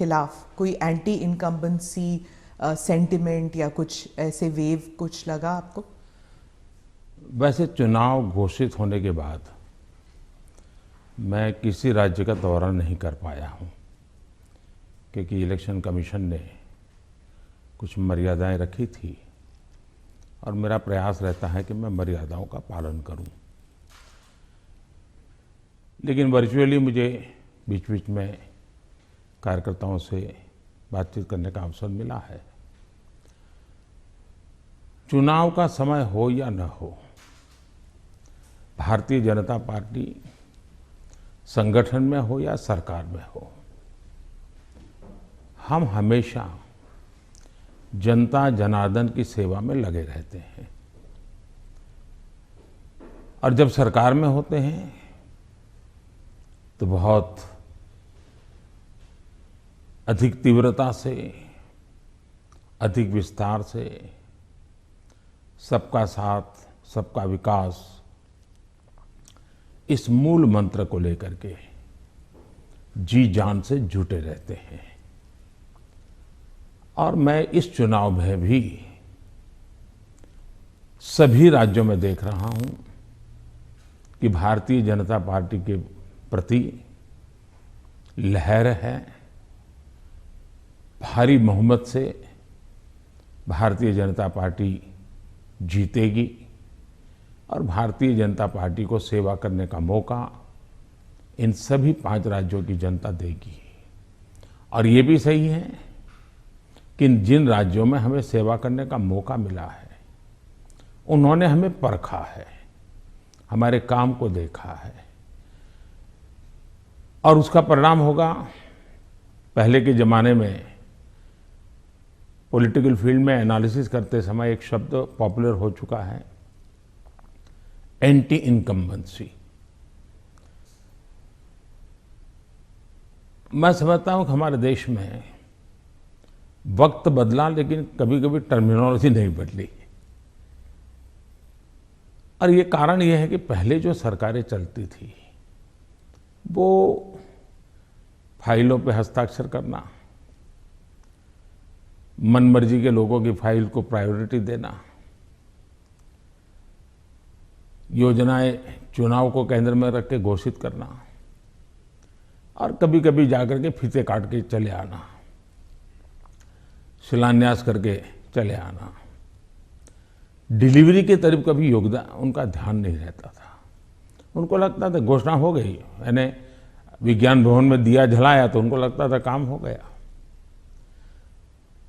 खिलाफ कोई anti incumbency sentiment या कुछ ऐसे वेव कुछ लगा आपको? वैसे चुनाव घोषित होने के बाद मैं किसी राज्य का दौरा नहीं कर पाया हूं, क्योंकि इलेक्शन कमीशन ने कुछ मर्यादाएं रखी थी और मेरा प्रयास रहता है कि मैं मर्यादाओं का पालन करूं। लेकिन वर्चुअली मुझे बीच बीच में कार्यकर्ताओं से बातचीत करने का अवसर मिला है। चुनाव का समय हो या न हो, भारतीय जनता पार्टी संगठन में हो या सरकार में हो, हम हमेशा जनता जनार्दन की सेवा में लगे रहते हैं। और जब सरकार में होते हैं तो बहुत अधिक तीव्रता से, अधिक विस्तार से सबका साथ, सबका विकास, इस मूल मंत्र को लेकर के जी जान से जुटे रहते हैं। और मैं इस चुनाव में भी सभी राज्यों में देख रहा हूं कि भारतीय जनता पार्टी के प्रति लहर है। भारी बहुमत से भारतीय जनता पार्टी जीतेगी और भारतीय जनता पार्टी को सेवा करने का मौका इन सभी 5 राज्यों की जनता देगी। और ये भी सही है कि जिन राज्यों में हमें सेवा करने का मौका मिला है, उन्होंने हमें परखा है, हमारे काम को देखा है और उसका परिणाम होगा। पहले के जमाने में पॉलिटिकल फील्ड में एनालिसिस करते समय एक शब्द पॉपुलर हो चुका है, एंटी इनकम्बेंसी। मैं समझता हूं कि हमारे देश में वक्त बदला, लेकिन कभी कभी टर्मिनोलॉजी नहीं बदली। और ये कारण ये है कि पहले जो सरकारें चलती थी वो फाइलों पे हस्ताक्षर करना, मनमर्जी के लोगों की फाइल को प्रायोरिटी देना, योजनाएं चुनाव को केंद्र में रख के घोषित करना और कभी कभी जाकर के फीते काट के चले आना, शिलान्यास करके चले आना। डिलीवरी के तरफ कभी योगदान उनका ध्यान नहीं रहता था। उनको लगता था घोषणा हो गई, यानी विज्ञान भवन में दिया जलाया तो उनको लगता था काम हो गया।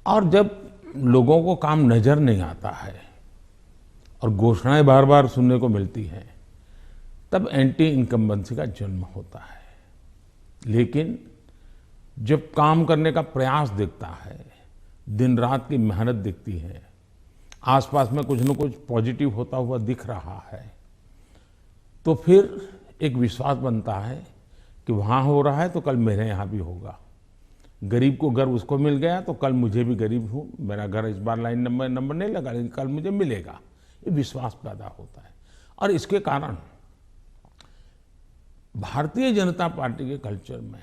और जब लोगों को काम नजर नहीं आता है और घोषणाएं बार बार सुनने को मिलती हैं, तब एंटी इनकम्बेंसी का जन्म होता है। लेकिन जब काम करने का प्रयास दिखता है, दिन रात की मेहनत दिखती है, आसपास में कुछ न कुछ पॉजिटिव होता हुआ दिख रहा है, तो फिर एक विश्वास बनता है कि वहाँ हो रहा है तो कल मेरे यहाँ भी होगा। गरीब को घर उसको मिल गया तो कल मुझे भी गरीब हूँ, मेरा घर इस बार लाइन नंबर नहीं लगा लेकिन कल मुझे मिलेगा। ये विश्वास पैदा होता है। और इसके कारण भारतीय जनता पार्टी के कल्चर में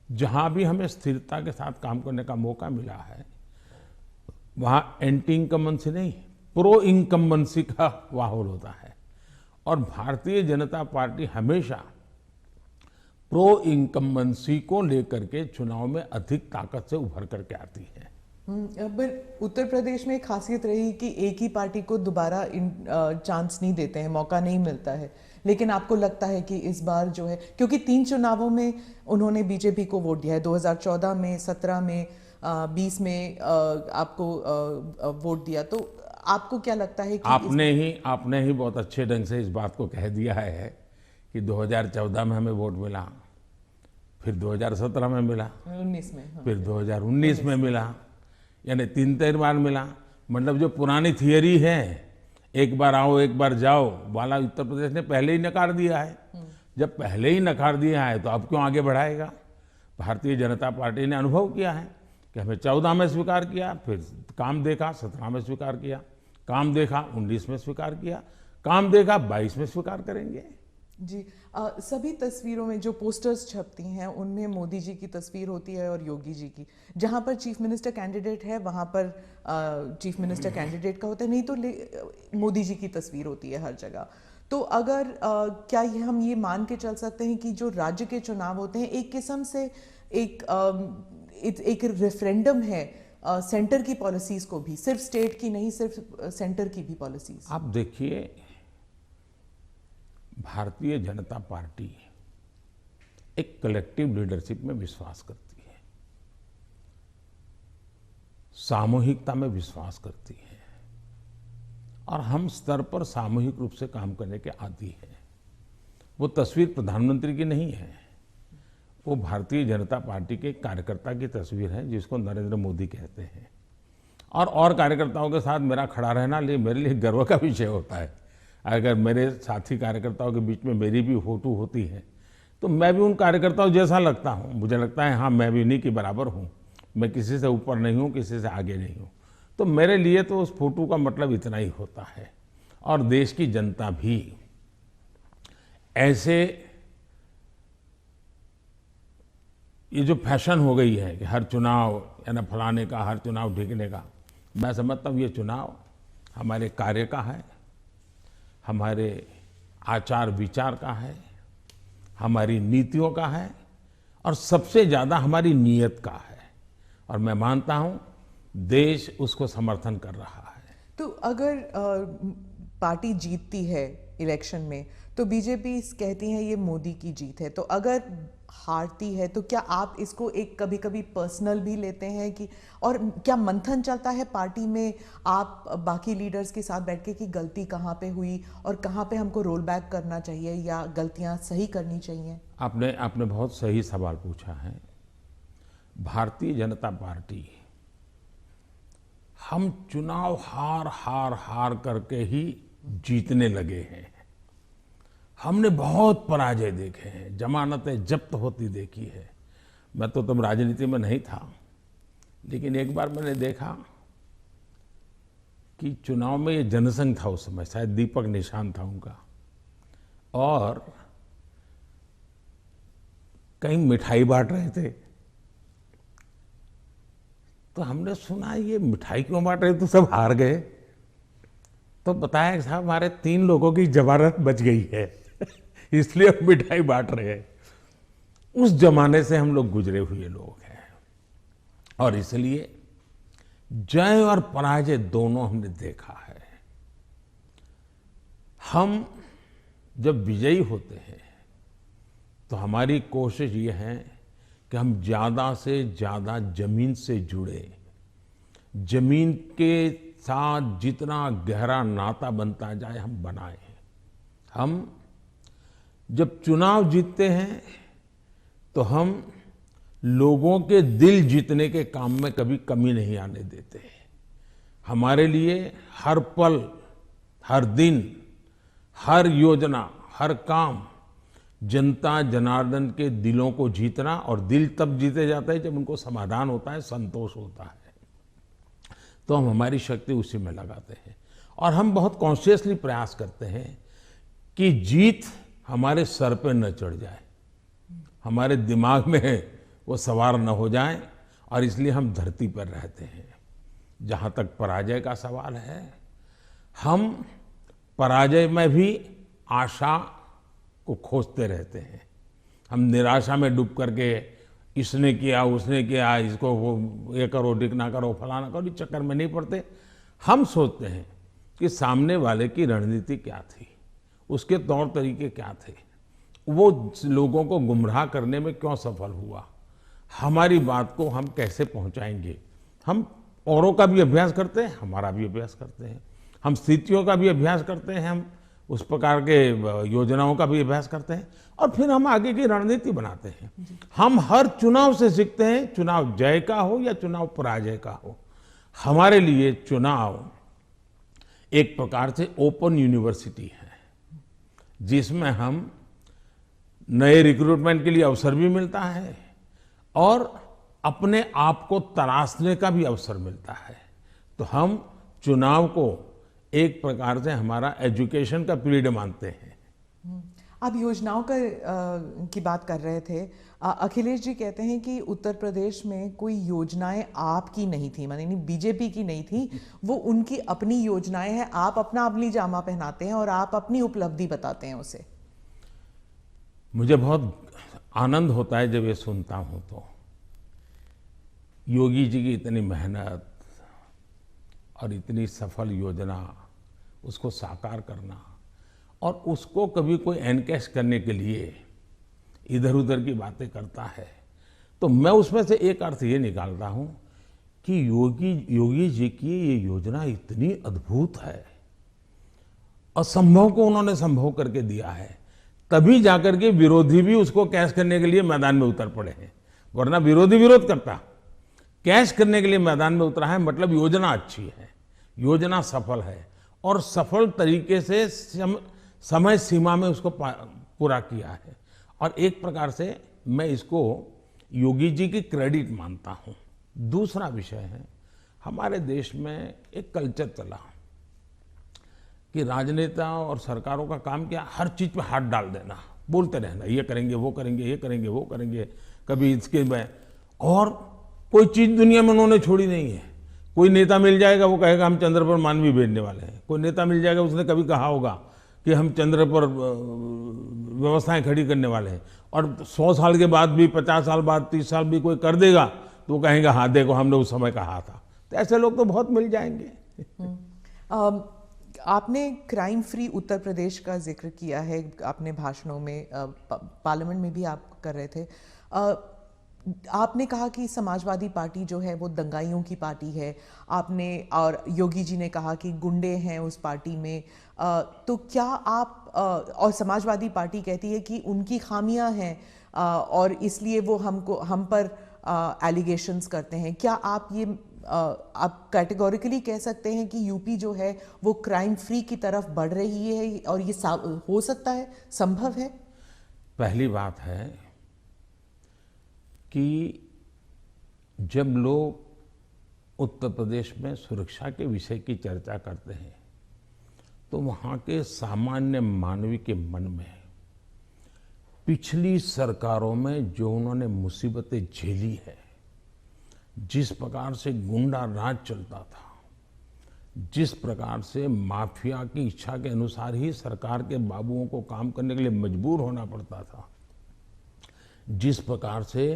जहां भी हमें स्थिरता के साथ काम करने का मौका मिला है, वहां एंटी इनकम्बेंसी नहीं, प्रो इनकम्बेंसी का माहौल होता है। और भारतीय जनता पार्टी हमेशा प्रो इनकम्बेंसी को लेकर के चुनाव में अधिक ताकत से उभर करके आती है। पर उत्तर प्रदेश में एक खासियत रही कि एक ही पार्टी को दोबारा चांस नहीं देते हैं, मौका नहीं मिलता है। लेकिन आपको लगता है कि इस बार जो है, क्योंकि 3 चुनावों में उन्होंने बीजेपी को वोट दिया है, 2014 में, 17 में, 20 में आपको वोट दिया, तो आपको क्या लगता है कि आपने ही बहुत अच्छे ढंग से इस बात को कह दिया है कि 2014 में हमें वोट मिला, फिर 2017 में मिला, 19 में, हाँ, फिर 2019 में मिला, यानी 3 बार मिला। मतलब जो पुरानी थियरी है, एक बार आओ एक बार जाओ वाला, उत्तर प्रदेश ने पहले ही नकार दिया है। जब पहले ही नकार दिया है तो अब क्यों आगे बढ़ाएगा? भारतीय जनता पार्टी ने अनुभव किया है कि हमें 14 में स्वीकार किया, फिर काम देखा 17 में स्वीकार किया, काम देखा 19 में स्वीकार किया, काम देखा 22 में स्वीकार करेंगे। जी। सभी तस्वीरों में जो पोस्टर्स छपती हैं उनमें मोदी जी की तस्वीर होती है और योगी जी की। जहां पर चीफ मिनिस्टर कैंडिडेट है वहां पर चीफ मिनिस्टर कैंडिडेट का होता है, नहीं तो मोदी जी की तस्वीर होती है हर जगह। तो अगर क्या हम ये मान के चल सकते हैं कि जो राज्य के चुनाव होते हैं एक किस्म से एक रेफरेंडम है सेंटर की पॉलिसीज को भी, सिर्फ स्टेट की नहीं, सिर्फ सेंटर की भी पॉलिसीज? आप देखिए, भारतीय जनता पार्टी एक कलेक्टिव लीडरशिप में विश्वास करती है, सामूहिकता में विश्वास करती है और हम स्तर पर सामूहिक रूप से काम करने के आदी हैं। वो तस्वीर प्रधानमंत्री की नहीं है, वो भारतीय जनता पार्टी के कार्यकर्ता की तस्वीर है जिसको नरेंद्र मोदी कहते हैं। और कार्यकर्ताओं के साथ मेरा खड़ा रहना मेरे लिए गर्व का विषय होता है। अगर मेरे साथी कार्यकर्ताओं के बीच में मेरी भी फोटो होती है तो मैं भी उन कार्यकर्ताओं जैसा लगता हूँ। मुझे लगता है हाँ, मैं भी उन्हीं के बराबर हूँ, मैं किसी से ऊपर नहीं हूँ, किसी से आगे नहीं हूँ। तो मेरे लिए तो उस फोटो का मतलब इतना ही होता है। और देश की जनता भी ऐसे, ये जो फैशन हो गई है कि हर चुनाव या ना फलाने का, हर चुनाव ढीकने का, मैं समझता हूँ ये चुनाव हमारे कार्य का है, हमारे आचार विचार का है, हमारी नीतियों का है और सबसे ज़्यादा हमारी नीयत का है। और मैं मानता हूँ देश उसको समर्थन कर रहा है। तो अगर पार्टी जीतती है इलेक्शन में तो बीजेपी कहती है ये मोदी की जीत है, तो अगर हारती है तो क्या आप इसको एक कभी कभी पर्सनल भी लेते हैं कि, और क्या मंथन चलता है पार्टी में आप बाकी लीडर्स के साथ बैठ के कि गलती कहाँ पे हुई और कहाँ पे हमको रोल बैक करना चाहिए या गलतियाँ सही करनी चाहिए? आपने बहुत सही सवाल पूछा है। भारतीय जनता पार्टी, हम चुनाव हार करके ही जीतने लगे हैं। हमने बहुत पराजय देखे हैं, जमानतें जब्त होती देखी है। मैं तो तब राजनीति में नहीं था, लेकिन एक बार मैंने देखा कि चुनाव में ये जनसंघ था, उस समय शायद दीपक निशान था उनका, और कहीं मिठाई बांट रहे थे। तो हमने सुना ये मिठाई क्यों बांट रहे, तो सब हार गए। तो बताया कि साहब हमारे 3 लोगों की जमानत बच गई है इसलिए हम मिठाई बांट रहे हैं। उस जमाने से हम लोग गुजरे हुए लोग हैं और इसलिए जय और पराजय दोनों हमने देखा है। हम जब विजयी होते हैं तो हमारी कोशिश ये है कि हम ज्यादा से ज्यादा जमीन से जुड़े, जमीन के साथ जितना गहरा नाता बनता जाए हम बनाएं। हम जब चुनाव जीतते हैं तो हम लोगों के दिल जीतने के काम में कभी कमी नहीं आने देते। हमारे लिए हर पल, हर दिन, हर योजना, हर काम जनता जनार्दन के दिलों को जीतना, और दिल तब जीते जाते हैं जब उनको समाधान होता है, संतोष होता है। तो हम हमारी शक्ति उसी में लगाते हैं और हम बहुत कॉन्शियसली प्रयास करते हैं कि जीत हमारे सर पे न चढ़ जाए, हमारे दिमाग में वो सवार न हो जाए, और इसलिए हम धरती पर रहते हैं। जहाँ तक पराजय का सवाल है, हम पराजय में भी आशा को खोजते रहते हैं। हम निराशा में डूब करके इसने किया, उसने किया, इसको वो ये करो, डिकना करो, फलाना करो, इस चक्कर में नहीं पड़ते। हम सोचते हैं कि सामने वाले की रणनीति क्या थी, उसके तौर तरीके क्या थे, वो लोगों को गुमराह करने में क्यों सफल हुआ, हमारी बात को हम कैसे पहुंचाएंगे। हम औरों का भी अभ्यास करते हैं, हमारा भी अभ्यास करते हैं, हम स्थितियों का भी अभ्यास करते हैं, हम उस प्रकार के योजनाओं का भी अभ्यास करते हैं और फिर हम आगे की रणनीति बनाते हैं। हम हर चुनाव से सीखते हैं, चुनाव जय का हो या चुनाव पराजय का हो। हमारे लिए चुनाव एक प्रकार से ओपन यूनिवर्सिटी है जिसमें हम नए रिक्रूटमेंट के लिए अवसर भी मिलता है और अपने आप को तराशने का भी अवसर मिलता है। तो हम चुनाव को एक प्रकार से हमारा एजुकेशन का पीरियड मानते हैं। आप योजनाओं की बात कर रहे थे। अखिलेश जी कहते हैं कि उत्तर प्रदेश में कोई योजनाएं आपकी नहीं थी, माने नहीं बीजेपी की नहीं थी, वो उनकी अपनी योजनाएं हैं। आप अपना अमली जामा पहनाते हैं और आप अपनी उपलब्धि बताते हैं उसे। मुझे बहुत आनंद होता है जब ये सुनता हूं तो। योगी जी की इतनी मेहनत और इतनी सफल योजना, उसको साकार करना और उसको कभी कोई एनकैश करने के लिए इधर उधर की बातें करता है, तो मैं उसमें से एक अर्थ ये निकालता हूं कि योगी जी की ये योजना इतनी अद्भुत है, असंभव को उन्होंने संभव करके दिया है, तभी जाकर के विरोधी भी उसको कैश करने के लिए मैदान में उतर पड़े हैं। वरना विरोधी विरोध करता, कैश करने के लिए मैदान में उतरा है, मतलब योजना अच्छी है, योजना सफल है और सफल तरीके से समय सीमा में उसको पूरा किया है। और एक प्रकार से मैं इसको योगी जी की क्रेडिट मानता हूं। दूसरा विषय है, हमारे देश में एक कल्चर चला कि राजनेता और सरकारों का काम क्या, हर चीज पे हाथ डाल देना, बोलते रहना, ये करेंगे वो करेंगे, ये करेंगे वो करेंगे, कभी इसके में। और कोई चीज दुनिया में उन्होंने छोड़ी नहीं है। कोई नेता मिल जाएगा, वो कहेगा हम चंद्र पर मानवी भेजने वाले हैं। कोई नेता मिल जाएगा, उसने कभी कहा होगा कि हम चंद्र पर व्यवस्थाएं खड़ी करने वाले हैं। और 100 साल के बाद भी, 50 साल बाद, 30 साल भी कोई कर देगा तो वो कहेंगे हाँ देखो हमने उस समय कहा था। तो ऐसे लोग तो बहुत मिल जाएंगे। आपने क्राइम फ्री उत्तर प्रदेश का जिक्र किया है अपने भाषणों में, पार्लियामेंट में भी आप कर रहे थे। आपने कहा कि समाजवादी पार्टी जो है वो दंगाइयों की पार्टी है, आपने, और योगी जी ने कहा कि गुंडे हैं उस पार्टी में। तो क्या आप, और समाजवादी पार्टी कहती है कि उनकी खामियां हैं और इसलिए वो हम पर एलिगेशंस करते हैं। क्या आप ये आप कैटेगोरिकली कह सकते हैं कि यूपी जो है वो क्राइम फ्री की तरफ बढ़ रही है और ये हो सकता है, संभव है? पहली बात है कि जब लोग उत्तर प्रदेश में सुरक्षा के विषय की चर्चा करते हैं तो वहाँ के सामान्य मानवी के मन में पिछली सरकारों में जो उन्होंने मुसीबतें झेली है, जिस प्रकार से गुंडा राज चलता था, जिस प्रकार से माफिया की इच्छा के अनुसार ही सरकार के बाबुओं को काम करने के लिए मजबूर होना पड़ता था, जिस प्रकार से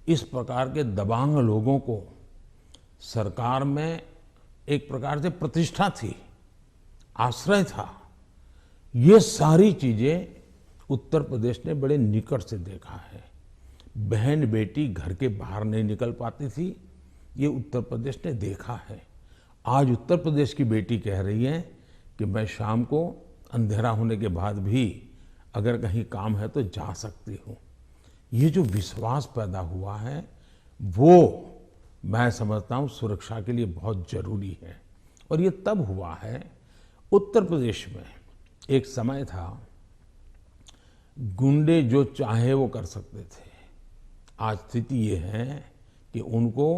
इस प्रकार के दबंग लोगों को सरकार में एक प्रकार से प्रतिष्ठा थी, आश्रय था, ये सारी चीजें उत्तर प्रदेश ने बड़े निकट से देखा है। बहन बेटी घर के बाहर नहीं निकल पाती थी, ये उत्तर प्रदेश ने देखा है। आज उत्तर प्रदेश की बेटी कह रही है कि मैं शाम को अंधेरा होने के बाद भी अगर कहीं काम है तो जा सकती हूँ। ये जो विश्वास पैदा हुआ है वो मैं समझता हूँ सुरक्षा के लिए बहुत जरूरी है। और ये तब हुआ है, उत्तर प्रदेश में एक समय था गुंडे जो चाहे वो कर सकते थे। आज स्थिति ये है कि उनको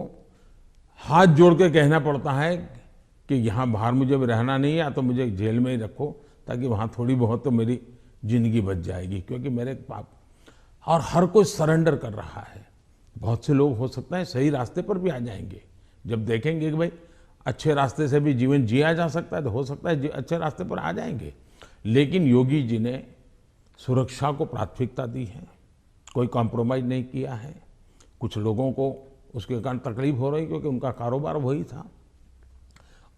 हाथ जोड़ के कहना पड़ता है कि यहाँ बाहर मुझे रहना नहीं है, या तो मुझे जेल में ही रखो ताकि वहाँ थोड़ी बहुत तो मेरी जिंदगी बच जाएगी, क्योंकि मेरे पाप। और हर कोई सरेंडर कर रहा है। बहुत से लोग हो सकता है सही रास्ते पर भी आ जाएंगे, जब देखेंगे कि भाई अच्छे रास्ते से भी जीवन जिया जा सकता है तो हो सकता है अच्छे रास्ते पर आ जाएंगे। लेकिन योगी जी ने सुरक्षा को प्राथमिकता दी है, कोई कॉम्प्रोमाइज नहीं किया है। कुछ लोगों को उसके कारण तकलीफ हो रही क्योंकि उनका कारोबार वही था।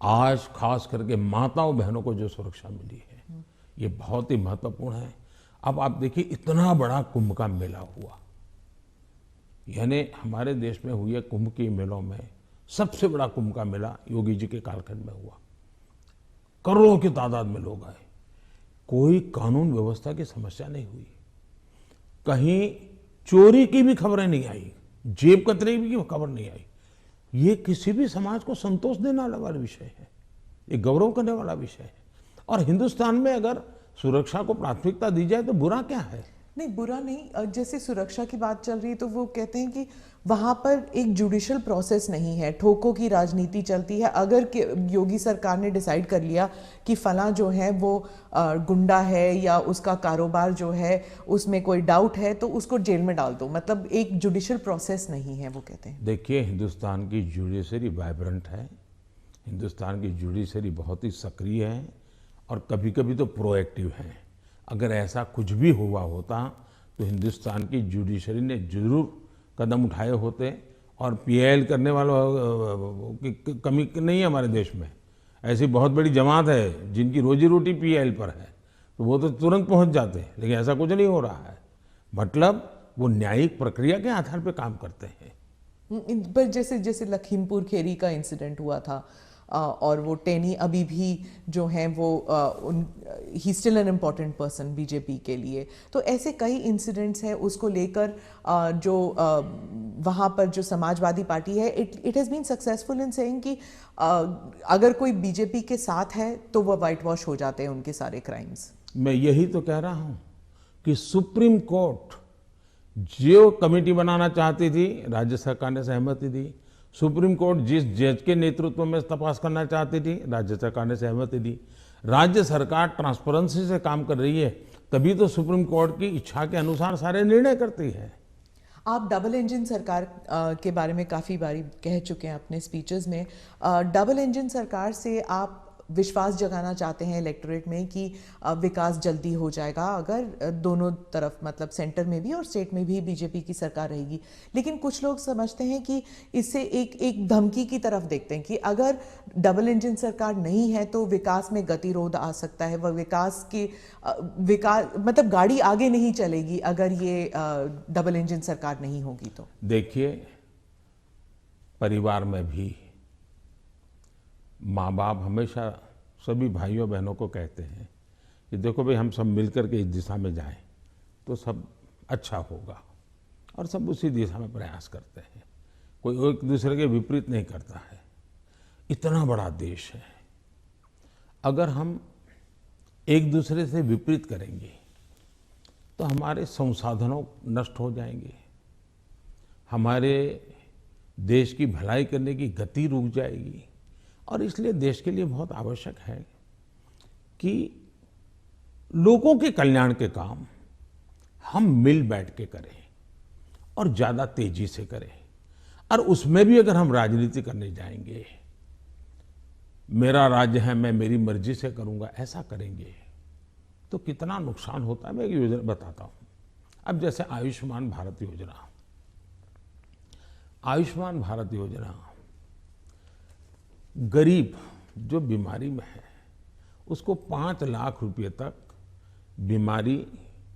आज खास करके माताओं बहनों को जो सुरक्षा मिली है ये बहुत ही महत्वपूर्ण है। अब आप देखिए इतना बड़ा कुंभ का मेला हुआ, यानी हमारे देश में हुए कुंभ के मेलों में सबसे बड़ा कुंभ का मेला योगी जी के कालखंड में हुआ। करोड़ों की तादाद में लोग आए, कोई कानून व्यवस्था की समस्या नहीं हुई, कहीं चोरी की भी खबरें नहीं आई, जेब कतरे की खबर नहीं आई। ये किसी भी समाज को संतोष देने वाला विषय है, ये गौरव करने वाला विषय है। और हिंदुस्तान में अगर सुरक्षा को प्राथमिकता दी जाए तो बुरा क्या है? नहीं, बुरा नहीं। जैसे सुरक्षा की बात चल रही है तो वो कहते हैं कि वहां पर एक जुडिशियल प्रोसेस नहीं है, ठोकों की राजनीति चलती है। अगर योगी सरकार ने डिसाइड कर लिया कि फला जो है वो गुंडा है या उसका कारोबार जो है उसमें कोई डाउट है तो उसको जेल में डाल दो, मतलब एक जुडिशियल प्रोसेस नहीं है, वो कहते हैं। देखिए, हिंदुस्तान की जुडिशरी वाइब्रेंट है, हिंदुस्तान की जुडिशरी बहुत ही सक्रिय है और कभी कभी तो प्रोएक्टिव है। अगर ऐसा कुछ भी हुआ होता तो हिंदुस्तान की जुडिशरी ने जरूर कदम उठाए होते, और पीआईएल करने वालों की कमी नहीं है हमारे देश में। ऐसी बहुत बड़ी जमात है जिनकी रोजी रोटी पीआईएल पर है, तो वो तो तुरंत पहुंच जाते हैं, लेकिन ऐसा कुछ नहीं हो रहा है। मतलब वो न्यायिक प्रक्रिया के आधार पर काम करते हैं। पर जैसे जैसे लखीमपुर खेरी का इंसिडेंट हुआ था, और वो टेनी अभी भी जो हैं वो he still an important person BJP के लिए। तो ऐसे कई इंसिडेंट्स हैं, उसको लेकर जो वहाँ पर जो समाजवादी पार्टी है, it has been successful in saying कि अगर कोई बीजेपी के साथ है तो वह वाइट वॉश हो जाते हैं उनके सारे क्राइम्स। मैं यही तो कह रहा हूँ कि सुप्रीम कोर्ट जो कमेटी बनाना चाहती थी, राज्य सरकार ने सहमति दी। सुप्रीम कोर्ट जिस जज के नेतृत्व में तपास करना चाहती थी, राज्य सरकार ने सहमति दी। राज्य सरकार ट्रांसपेरेंसी से काम कर रही है, तभी तो सुप्रीम कोर्ट की इच्छा के अनुसार सारे निर्णय करती है। आप डबल इंजन सरकार के बारे में काफ़ी बारी कह चुके हैं अपने स्पीचेस में। डबल इंजन सरकार से आप विश्वास जगाना चाहते हैं इलेक्टोरेट में कि विकास जल्दी हो जाएगा अगर दोनों तरफ, मतलब सेंटर में भी और स्टेट में भी बीजेपी की सरकार रहेगी। लेकिन कुछ लोग समझते हैं कि इससे एक धमकी की तरफ देखते हैं कि अगर डबल इंजन सरकार नहीं है तो विकास में गतिरोध आ सकता है, वह विकास मतलब गाड़ी आगे नहीं चलेगी अगर ये डबल इंजन सरकार नहीं होगी तो। देखिए, परिवार में भी माँ बाप हमेशा सभी भाइयों बहनों को कहते हैं कि देखो भाई, हम सब मिलकर के इस दिशा में जाएं तो सब अच्छा होगा, और सब उसी दिशा में प्रयास करते हैं। कोई एक दूसरे के विपरीत नहीं करता है। इतना बड़ा देश है, अगर हम एक दूसरे से विपरीत करेंगे तो हमारे संसाधनों नष्ट हो जाएंगे, हमारे देश की भलाई करने की गति रुक जाएगी। और इसलिए देश के लिए बहुत आवश्यक है कि लोगों के कल्याण के काम हम मिल बैठ के करें और ज़्यादा तेजी से करें। और उसमें भी अगर हम राजनीति करने जाएंगे, मेरा राज्य है, मैं मेरी मर्जी से करूंगा, ऐसा करेंगे तो कितना नुकसान होता है। मैं एक योजना बताता हूं। अब जैसे आयुष्मान भारत योजना, आयुष्मान भारत योजना गरीब जो बीमारी में है उसको 5 लाख रुपए तक बीमारी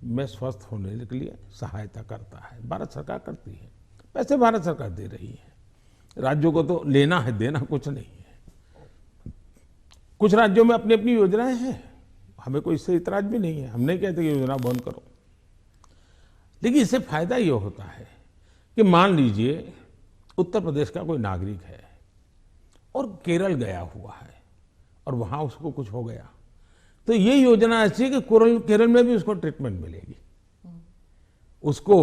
में स्वस्थ होने के लिए सहायता करता है। भारत सरकार करती है, पैसे भारत सरकार दे रही है। राज्यों को तो लेना है, देना कुछ नहीं है। कुछ राज्यों में अपनी अपनी योजनाएं हैं, हमें कोई इससे इतराज भी नहीं है। हम नहीं कहते कि योजना बंद करो, लेकिन इससे फायदा ये होता है कि मान लीजिए उत्तर प्रदेश का कोई नागरिक है और केरल गया हुआ है और वहां उसको कुछ हो गया, तो ये योजना ऐसी है कि केरल में भी उसको ट्रीटमेंट मिलेगी। उसको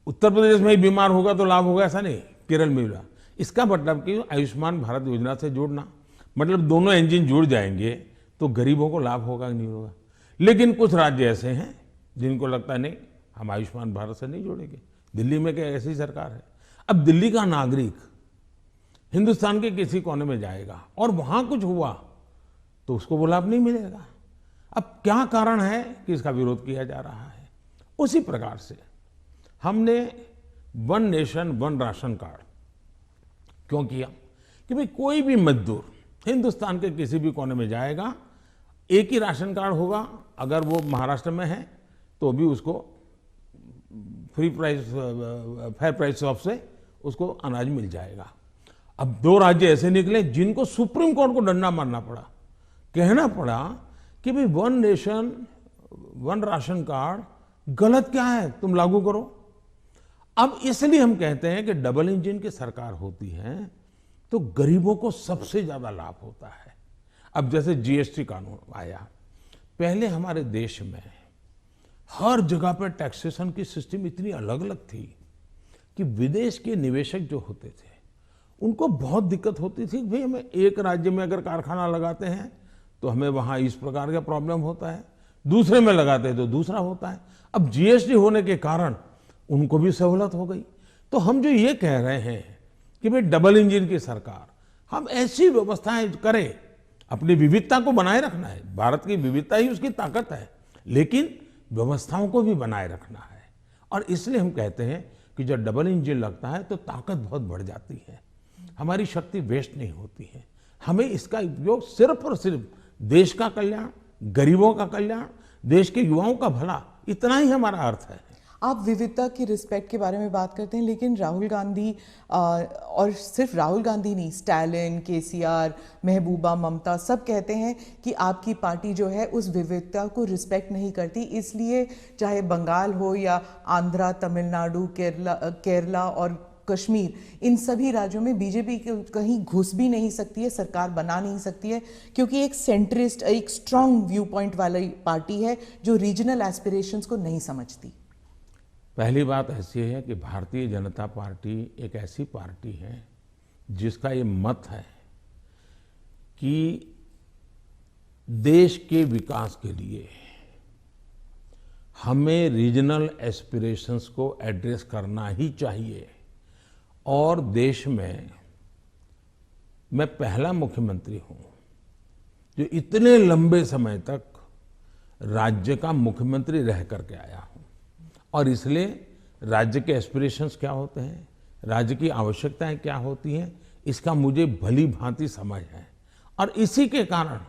उत्तर प्रदेश में ही बीमार होगा तो लाभ होगा ऐसा नहीं, केरल में भी। इसका मतलब कि आयुष्मान भारत योजना से जोड़ना मतलब दोनों इंजन जुड़ जाएंगे तो गरीबों को लाभ होगा कि नहीं होगा। लेकिन कुछ राज्य ऐसे हैं जिनको लगता है नहीं, हम आयुष्मान भारत से नहीं जोड़ेंगे। दिल्ली में क्या ऐसी सरकार है। अब दिल्ली का नागरिक हिंदुस्तान के किसी कोने में जाएगा और वहां कुछ हुआ तो उसको वो लाभ नहीं मिलेगा। अब क्या कारण है कि इसका विरोध किया जा रहा है? उसी प्रकार से हमने one nation one ration card क्यों किया कि भाई कोई भी मजदूर हिंदुस्तान के किसी भी कोने में जाएगा, एक ही राशन कार्ड होगा। अगर वो महाराष्ट्र में है तो भी उसको फेयर प्राइस शॉप से उसको अनाज मिल जाएगा। अब 2 राज्य ऐसे निकले जिनको सुप्रीम कोर्ट को डंडा मारना पड़ा, कहना पड़ा कि भाई one nation one ration card गलत क्या है, तुम लागू करो। अब इसलिए हम कहते हैं कि डबल इंजन की सरकार होती है तो गरीबों को सबसे ज्यादा लाभ होता है। अब जैसे जीएसटी कानून आया, पहले हमारे देश में हर जगह पर टैक्सेशन की सिस्टम इतनी अलग अलग थी कि विदेश के निवेशक जो होते थे उनको बहुत दिक्कत होती थी। भाई हमें एक राज्य में अगर कारखाना लगाते हैं तो हमें वहाँ इस प्रकार का प्रॉब्लम होता है, दूसरे में लगाते हैं तो दूसरा होता है। अब जीएसटी होने के कारण उनको भी सहूलत हो गई। तो हम जो ये कह रहे हैं कि भाई डबल इंजन की सरकार, हम ऐसी व्यवस्थाएं करें, अपनी विविधता को बनाए रखना है, भारत की विविधता ही उसकी ताकत है, लेकिन व्यवस्थाओं को भी बनाए रखना है। और इसलिए हम कहते हैं कि जब डबल इंजन लगता है तो ताकत बहुत बढ़ जाती है, हमारी शक्ति वेस्ट नहीं होती है। हमें इसका उपयोग सिर्फ और सिर्फ देश का कल्याण, गरीबों का कल्याण, देश के युवाओं का भला, इतना ही हमारा अर्थ है। आप विविधता की रिस्पेक्ट के बारे में बात करते हैं, लेकिन राहुल गांधी और सिर्फ राहुल गांधी नहीं, स्टालिन, केसीआर, महबूबा, ममता सब कहते हैं कि आपकी पार्टी जो है उस विविधता को रिस्पेक्ट नहीं करती, इसलिए चाहे बंगाल हो या आंध्रा, तमिलनाडु, केरला और कश्मीर, इन सभी राज्यों में बीजेपी कहीं घुस भी नहीं सकती है, सरकार बना नहीं सकती है, क्योंकि एक सेंट्रिस्ट, एक स्ट्रांग व्यू पॉइंट वाली पार्टी है जो रीजनल एस्पिरेशंस को नहीं समझती। पहली बात ऐसी है कि भारतीय जनता पार्टी एक ऐसी पार्टी है जिसका ये मत है कि देश के विकास के लिए हमें रीजनल एस्पिरेशंस को एड्रेस करना ही चाहिए। और देश में मैं पहला मुख्यमंत्री हूं जो इतने लंबे समय तक राज्य का मुख्यमंत्री रह करके आया हूं, और इसलिए राज्य के एस्पिरेशंस क्या होते हैं, राज्य की आवश्यकताएं क्या होती हैं, इसका मुझे भली भांति समझ है। और इसी के कारण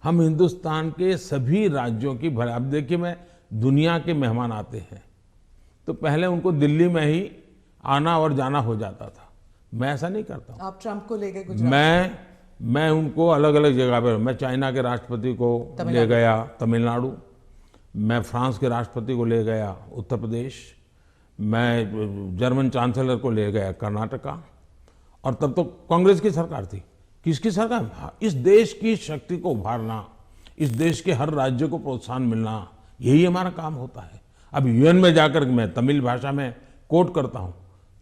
हम हिंदुस्तान के सभी राज्यों की भला, अब देखिए मैं दुनिया के मेहमान आते हैं तो पहले उनको दिल्ली में ही आना और जाना हो जाता था, मैं ऐसा नहीं करता हूं। आप ट्रंप को ले गए गुजरात? मैं उनको अलग अलग जगह पर, मैं चाइना के राष्ट्रपति को ले गया तमिलनाडु, मैं फ्रांस के राष्ट्रपति को ले गया उत्तर प्रदेश, मैं जर्मन चांसलर को ले गया कर्नाटका, और तब तो कांग्रेस की सरकार थी। किसकी सरकार? इस देश की शक्ति को उभारना, इस देश के हर राज्य को प्रोत्साहन मिलना, यही हमारा काम होता है। अब यूएन में जाकर मैं तमिल भाषा में कोट करता हूं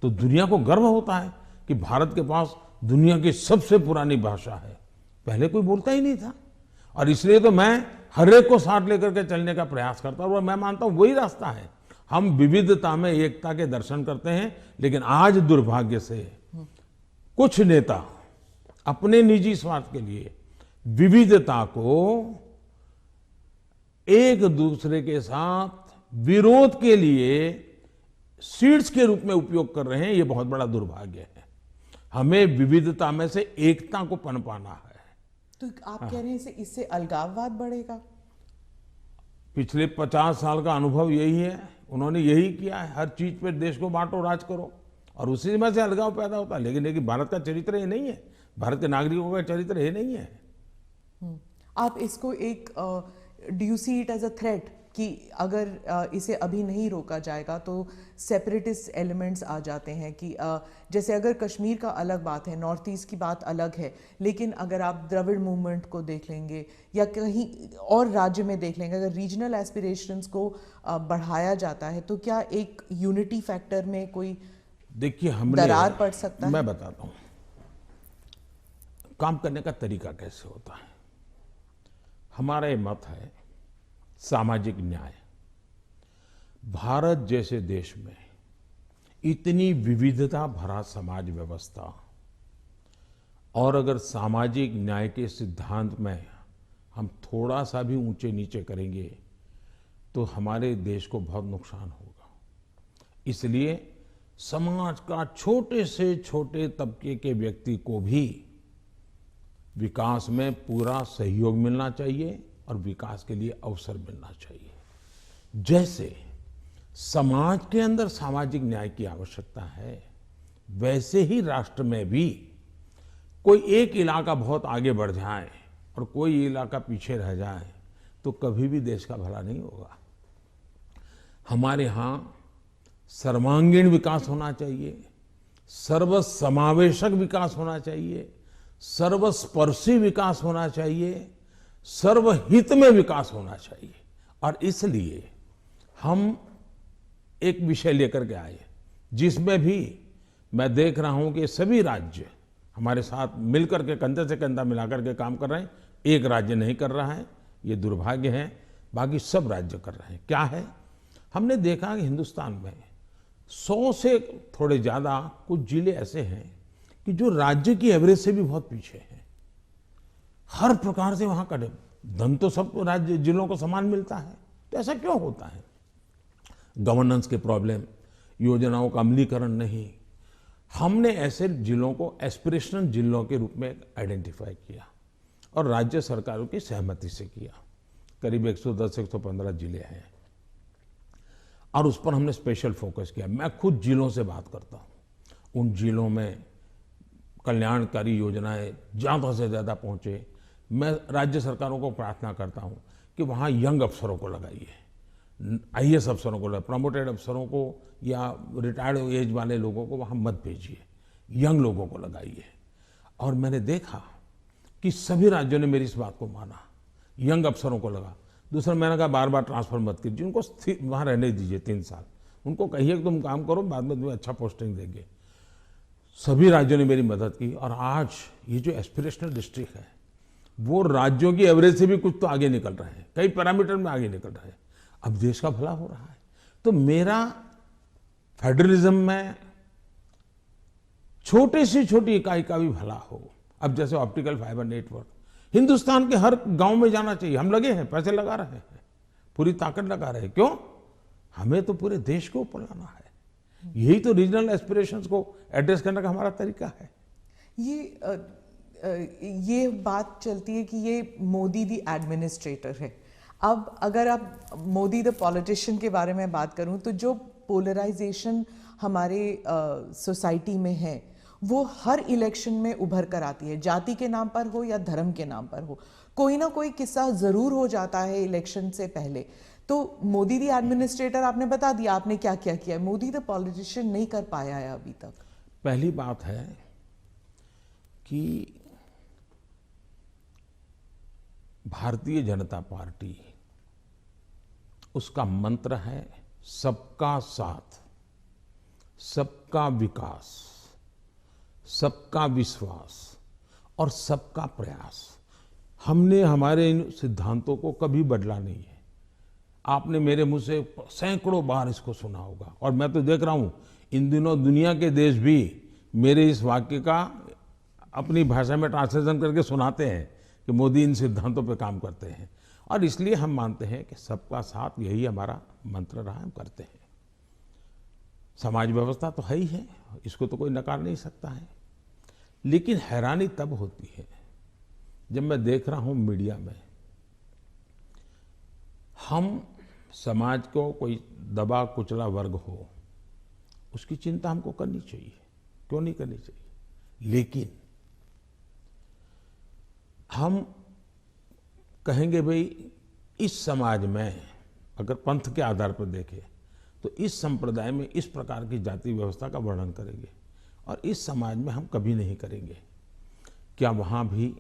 तो दुनिया को गर्व होता है कि भारत के पास दुनिया की सबसे पुरानी भाषा है, पहले कोई बोलता ही नहीं था। और इसलिए तो मैं हर एक को साथ लेकर के चलने का प्रयास करता हूं, और मैं मानता हूं वही रास्ता है। हम विविधता में एकता के दर्शन करते हैं, लेकिन आज दुर्भाग्य से कुछ नेता अपने निजी स्वार्थ के लिए विविधता को एक दूसरे के साथ विरोध के लिए सीड्स के रूप में उपयोग कर रहे हैं। ये बहुत बड़ा दुर्भाग्य है। हमें विविधता में से एकता को पनपाना है। तो आप कह रहे हैं इससे अलगाववाद बढ़ेगा? पिछले 50 साल का अनुभव यही है, उन्होंने यही किया है, हर चीज पे देश को बांटो, राज करो, और उसी में से अलगाव पैदा होता है। लेकिन भारत का चरित्र ये नहीं है, भारत के नागरिकों का चरित्र ये नहीं है। आप इसको एक do you see it as a threat कि अगर इसे अभी नहीं रोका जाएगा तो सेपरेटिस्ट एलिमेंट्स आ जाते हैं कि जैसे अगर कश्मीर का अलग बात है, नॉर्थ ईस्ट की बात अलग है, लेकिन अगर आप द्रविड़ मूवमेंट को देख लेंगे या कहीं और राज्य में देख लेंगे, अगर रीजनल एस्पिरेशंस को बढ़ाया जाता है तो क्या एक यूनिटी फैक्टर में कोई देखिए हमने दरार पड़ सकता है? मैं बताता हूँ काम करने का तरीका कैसे होता है। हमारा ये मत है सामाजिक न्याय। भारत जैसे देश में इतनी विविधता भरा समाज व्यवस्था, और अगर सामाजिक न्याय के सिद्धांत में हम थोड़ा सा भी ऊंचे नीचे करेंगे तो हमारे देश को बहुत नुकसान होगा। इसलिए समाज का छोटे से छोटे तबके के व्यक्ति को भी विकास में पूरा सहयोग मिलना चाहिए और विकास के लिए अवसर मिलना चाहिए। जैसे समाज के अंदर सामाजिक न्याय की आवश्यकता है, वैसे ही राष्ट्र में भी कोई एक इलाका बहुत आगे बढ़ जाए और कोई इलाका पीछे रह जाए तो कभी भी देश का भला नहीं होगा। हमारे यहाँ सर्वांगीण विकास होना चाहिए, सर्वसमावेशक विकास होना चाहिए, सर्वस्पर्शी विकास होना चाहिए, सर्वहित में विकास होना चाहिए। और इसलिए हम एक विषय लेकर के आए जिसमें भी मैं देख रहा हूं कि सभी राज्य हमारे साथ मिलकर के कंधे से कंधा मिलाकर के काम कर रहे हैं। एक राज्य नहीं कर रहा है, ये दुर्भाग्य है, बाकी सब राज्य कर रहे हैं। क्या है, हमने देखा कि हिंदुस्तान में 100 से थोड़े ज़्यादा कुछ जिले ऐसे हैं कि जो राज्य की एवरेज से भी बहुत पीछे हैं। हर प्रकार से वहाँ का धन तो सब राज्य जिलों को समान मिलता है, तो ऐसा क्यों होता है? गवर्नेंस के प्रॉब्लम, योजनाओं का अमलीकरण नहीं। हमने ऐसे जिलों को एस्पिरेशनल जिलों के रूप में आइडेंटिफाई किया और राज्य सरकारों की सहमति से किया। करीब 110-115 जिले हैं और उस पर हमने स्पेशल फोकस किया। मैं खुद जिलों से बात करता हूँ, उन जिलों में कल्याणकारी योजनाएं ज़्यादा से ज़्यादा पहुँचे। मैं राज्य सरकारों को प्रार्थना करता हूँ कि वहाँ यंग अफसरों को लगाइए, IAS अफसरों को, प्रमोटेड अफसरों को या रिटायर्ड एज वाले लोगों को वहाँ मत भेजिए, यंग लोगों को लगाइए। और मैंने देखा कि सभी राज्यों ने मेरी इस बात को माना, यंग अफसरों को लगा। दूसरा, मैंने कहा बार बार ट्रांसफर मत कीजिए, उनको वहाँ रहने दीजिए 3 साल, उनको कहिए कि तुम काम करो, बाद में तुम्हें अच्छा पोस्टिंग देंगे। सभी राज्यों ने मेरी मदद की और आज ये जो एस्पिरेशनल डिस्ट्रिक्ट है वो राज्यों की एवरेज से भी कुछ तो आगे निकल रहे हैं, कई पैरामीटर में आगे निकल रहे हैं। अब देश का भला हो रहा है। तो मेरा फेडरलिज्म में छोटे से छोटी इकाई का भी भला हो। अब जैसे ऑप्टिकल फाइबर नेटवर्क हिंदुस्तान के हर गांव में जाना चाहिए। हम लगे हैं, पैसे लगा रहे हैं, पूरी ताकत लगा रहे हैं। क्यों? हमें तो पूरे देश को ऊपर लाना है। यही तो रीजनल एस्पिरेशंस को एड्रेस करने का हमारा तरीका है। ये बात चलती है कि ये मोदी दी एडमिनिस्ट्रेटर है। अब अगर आप मोदी द पॉलिटिशियन के बारे में बात करूं तो जो पोलराइजेशन हमारे सोसाइटी में है वो हर इलेक्शन में उभर कर आती है, जाति के नाम पर हो या धर्म के नाम पर हो। कोई ना कोई किस्सा जरूर हो जाता है इलेक्शन से पहले। तो मोदी दी एडमिनिस्ट्रेटर आपने बता दिया आपने क्या क्या किया है, मोदी द पॉलिटिशियन नहीं कर पाया है अभी तक। पहली बात है कि भारतीय जनता पार्टी, उसका मंत्र है सबका साथ, सबका विकास, सबका विश्वास और सबका प्रयास। हमने हमारे इन सिद्धांतों को कभी बदला नहीं है। आपने मेरे मुंह से सैकड़ों बार इसको सुना होगा और मैं तो देख रहा हूं इन दिनों दुनिया के देश भी मेरे इस वाक्य का अपनी भाषा में ट्रांसलेशन करके सुनाते हैं कि मोदी इन सिद्धांतों पर काम करते हैं। और इसलिए हम मानते हैं कि सबका साथ यही हमारा मंत्र रहा, हम करते हैं। समाज व्यवस्था तो है ही है, इसको तो कोई नकार नहीं सकता है। लेकिन हैरानी तब होती है जब मैं देख रहा हूं मीडिया में हम समाज को कोई दबा कुचला वर्ग हो उसकी चिंता हमको करनी चाहिए, क्यों नहीं करनी चाहिए। लेकिन हम कहेंगे भाई इस समाज में अगर पंथ के आधार पर देखें तो इस संप्रदाय में इस प्रकार की जाति व्यवस्था का वर्णन करेंगे और इस समाज में हम कभी नहीं करेंगे। क्या वहाँ भी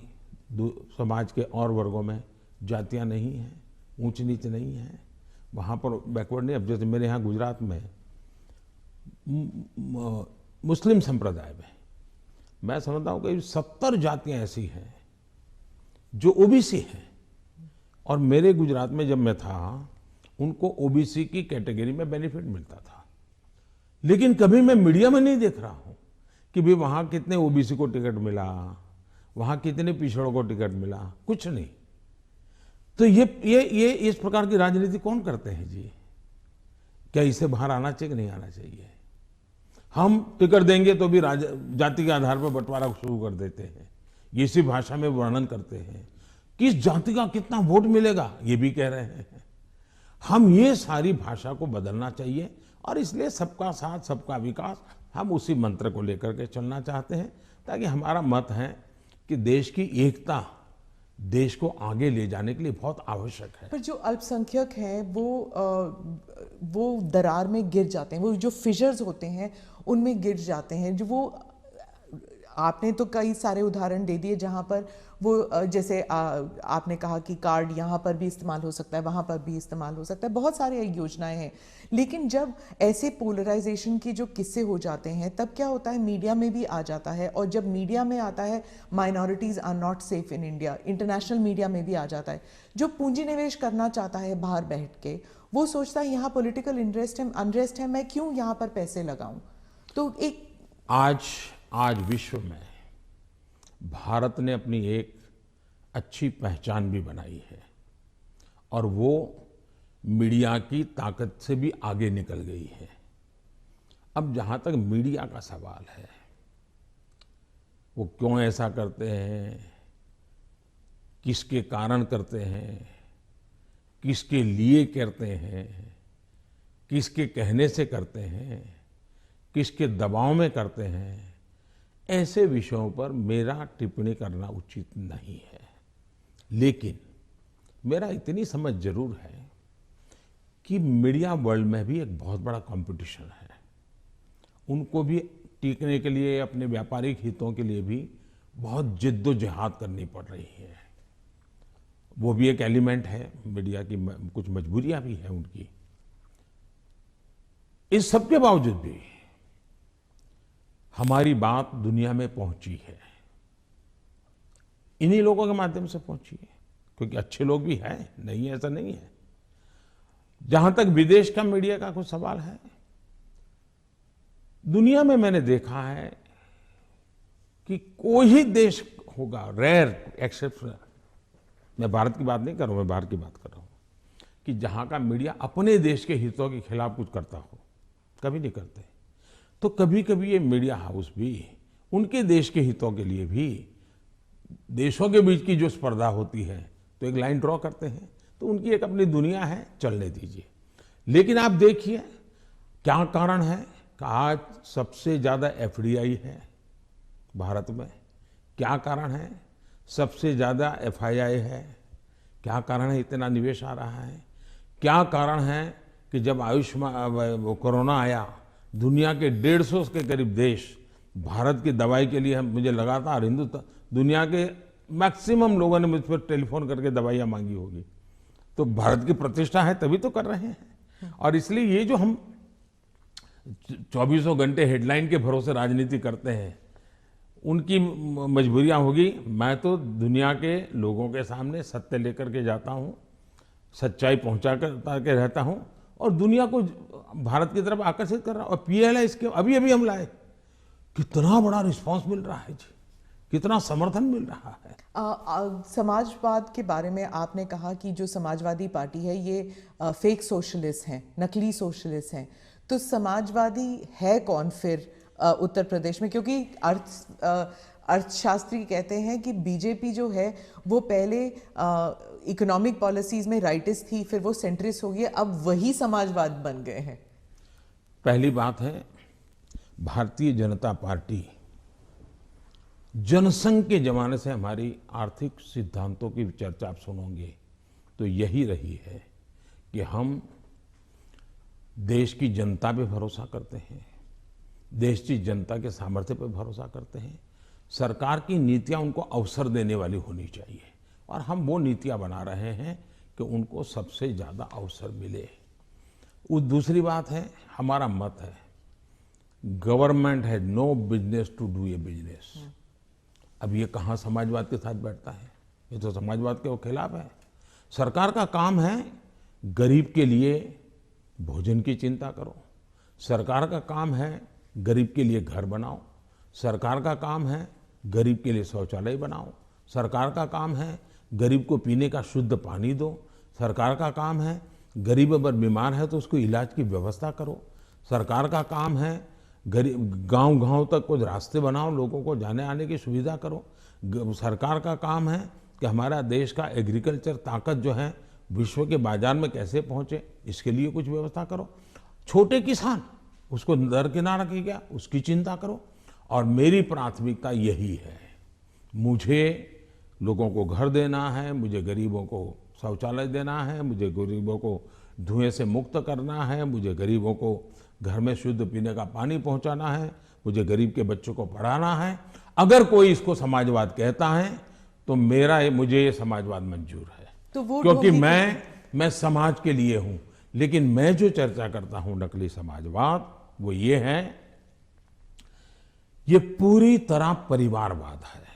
समाज के और वर्गों में जातियाँ नहीं हैं, ऊंच नीच नहीं है, वहाँ पर बैकवर्ड नहीं। अब जैसे मेरे यहाँ गुजरात में मुस्लिम संप्रदाय में मैं समझता हूँ कि 70 जातियाँ ऐसी हैं जो ओबीसी हैं और मेरे गुजरात में जब मैं था उनको ओबीसी की कैटेगरी में बेनिफिट मिलता था। लेकिन कभी मैं मीडिया में नहीं देख रहा हूँ कि भाई वहाँ कितने ओबीसी को टिकट मिला, वहाँ कितने पिछड़ों को टिकट मिला, कुछ नहीं। तो ये इस प्रकार की राजनीति कौन करते हैं जी? क्या इससे बाहर आना चाहिए कि नहीं आना चाहिए? हम टिकट देंगे तो भी जाति के आधार पर बंटवारा शुरू कर देते हैं, इसी भाषा में वर्णन करते हैं। किस जाति का कितना वोट मिलेगा ये भी कह रहे हैं। हम ये सारी भाषा को बदलना चाहिए और इसलिए सबका साथ सबका विकास हम उसी मंत्र को लेकर के चलना चाहते हैं, ताकि हमारा मत है कि देश की एकता देश को आगे ले जाने के लिए बहुत आवश्यक है। पर जो अल्पसंख्यक हैं वो दरार में गिर जाते हैं, वो जो फिशर्स होते हैं उनमें गिर जाते हैं। जो वो आपने तो कई सारे उदाहरण दे दिए जहां पर वो जैसे आपने कहा कि कार्ड यहाँ पर भी इस्तेमाल हो सकता है, वहां पर भी इस्तेमाल हो सकता है, बहुत सारी योजनाएं हैं। लेकिन जब ऐसे पोलराइजेशन के जो किस्से हो जाते हैं तब क्या होता है, मीडिया में भी आ जाता है, और जब मीडिया में आता है minorities are not safe in India, international media में भी आ जाता है। जो पूंजी निवेश करना चाहता है बाहर बैठ के, वो सोचता है यहाँ पॉलिटिकल अनरेस्ट है, मैं क्यों यहाँ पर पैसे लगाऊं। तो एक आज विश्व में भारत ने अपनी एक अच्छी पहचान भी बनाई है, और वो मीडिया की ताकत से भी आगे निकल गई है। अब जहां तक मीडिया का सवाल है, वो क्यों ऐसा करते हैं, किसके कारण करते हैं, किसके लिए करते हैं, किसके कहने से करते हैं, किसके दबाव में करते हैं, ऐसे विषयों पर मेरा टिप्पणी करना उचित नहीं है। लेकिन मेरा इतनी समझ जरूर है कि मीडिया वर्ल्ड में भी एक बहुत बड़ा कंपटीशन है। उनको भी टिकने के लिए, अपने व्यापारिक हितों के लिए भी बहुत जिद्दोजहद करनी पड़ रही है। वो भी एक एलिमेंट है, मीडिया की कुछ मजबूरियां भी हैं उनकी। इस सब के बावजूद भी हमारी बात दुनिया में पहुंची है, इन्हीं लोगों के माध्यम से पहुंची है, क्योंकि अच्छे लोग भी हैं, नहीं ऐसा नहीं है। जहां तक विदेश का मीडिया का कुछ सवाल है, दुनिया में मैंने देखा है कि कोई ही देश होगा, रेयर एक्सेप्शन, मैं भारत की बात नहीं कर रहा हूं, मैं बाहर की बात कर रहा हूं, कि जहां का मीडिया अपने देश के हितों के खिलाफ कुछ करता हो। कभी नहीं करते। तो कभी कभी ये मीडिया हाउस भी उनके देश के हितों के लिए भी, देशों के बीच की जो स्पर्धा होती है, तो एक लाइन ड्रॉ करते हैं। तो उनकी एक अपनी दुनिया है, चलने दीजिए। लेकिन आप देखिए क्या कारण है कि आज सबसे ज्यादा एफडीआई है भारत में। क्या कारण है? सबसे ज्यादा एफआईआई है। क्या कारण है इतना निवेश आ रहा है? क्या कारण है कि जब आयुष्मान कोरोना आया, दुनिया के 150 के करीब देश भारत की दवाई के लिए, मुझे लगातार हिंदुस्तान, दुनिया के मैक्सिमम लोगों ने मुझ पर टेलीफोन करके दवाइयाँ मांगी होगी। तो भारत की प्रतिष्ठा है तभी तो कर रहे हैं। और इसलिए ये जो हम 24 घंटे हेडलाइन के भरोसे राजनीति करते हैं, उनकी मजबूरियां होगी। मैं तो दुनिया के लोगों के सामने सत्य लेकर के जाता हूं, सच्चाई पहुंचा के रहता हूं, और दुनिया को भारत की तरफ आकर्षित कर रहा हूं। और पीएलआई इसके अभी अभी हम लाए, कितना बड़ा रिस्पांस मिल रहा है जी, कितना समर्थन मिल रहा है। समाजवाद के बारे में आपने कहा कि जो समाजवादी पार्टी है ये फेक सोशलिस्ट हैं, नकली सोशलिस्ट हैं। तो समाजवादी है कौन फिर उत्तर प्रदेश में? क्योंकि अर्थशास्त्री कहते हैं कि बीजेपी जो है वो पहले इकोनॉमिक पॉलिसीज में राइटिस्ट थी, फिर वो सेंट्रिस्ट हो गई, अब वही समाजवाद बन गए हैं। पहली बात है, भारतीय जनता पार्टी जनसंघ के जमाने से हमारी आर्थिक सिद्धांतों की चर्चा आप सुनोगे तो यही रही है कि हम देश की जनता पे भरोसा करते हैं, देश की जनता के सामर्थ्य पर भरोसा करते हैं। सरकार की नीतियां उनको अवसर देने वाली होनी चाहिए, और हम वो नीतियां बना रहे हैं कि उनको सबसे ज़्यादा अवसर मिले। दूसरी बात है, हमारा मत है, government has no business to do a business. अब ये कहाँ समाजवाद के साथ बैठता है? ये तो समाजवाद के खिलाफ है। सरकार का काम है गरीब के लिए भोजन की चिंता करो, सरकार का काम है गरीब के लिए घर बनाओ, सरकार का काम है गरीब के लिए शौचालय बनाओ, सरकार का काम है गरीब को पीने का शुद्ध पानी दो, सरकार का काम है गरीब अगर बीमार है तो उसको इलाज की व्यवस्था करो, सरकार का काम है गरीब गांव-गांव तक कुछ रास्ते बनाओ, लोगों को जाने आने की सुविधा करो। सरकार का काम है कि हमारा देश का एग्रीकल्चर ताकत जो है विश्व के बाजार में कैसे पहुंचे, इसके लिए कुछ व्यवस्था करो। छोटे किसान, उसको दरकिनार किया गया, उसकी चिंता करो। और मेरी प्राथमिकता यही है, मुझे लोगों को घर देना है, मुझे गरीबों को शौचालय देना है, मुझे गरीबों को धुएं से मुक्त करना है, मुझे गरीबों को घर में शुद्ध पीने का पानी पहुंचाना है, मुझे गरीब के बच्चों को पढ़ाना है। अगर कोई इसको समाजवाद कहता है तो मुझे ये समाजवाद मंजूर है, तो वो क्योंकि मैं समाज के लिए हूं। लेकिन मैं जो चर्चा करता हूं नकली समाजवाद, वो ये है, ये पूरी तरह परिवारवाद है।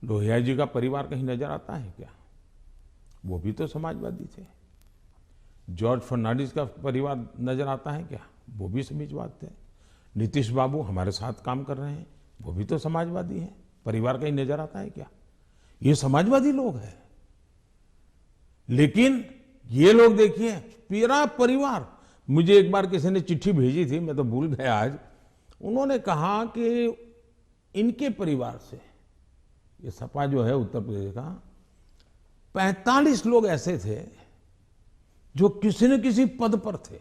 लोहिया जी का परिवार कहीं नजर आता है क्या? वो भी तो समाजवादी थे। जॉर्ज फर्नांडिस का परिवार नजर आता है क्या? वो भी समाजवाद थे। नीतीश बाबू हमारे साथ काम कर रहे हैं, वो भी तो समाजवादी हैं। परिवार कहीं नजर आता है क्या? ये समाजवादी लोग हैं। लेकिन ये लोग देखिए, पूरा परिवार। मुझे एक बार किसी ने चिट्ठी भेजी थी, मैं तो भूल गया आज। उन्होंने कहा कि इनके परिवार से, ये सपा जो है उत्तर प्रदेश का, 45 लोग ऐसे थे जो किसी न किसी पद पर थे।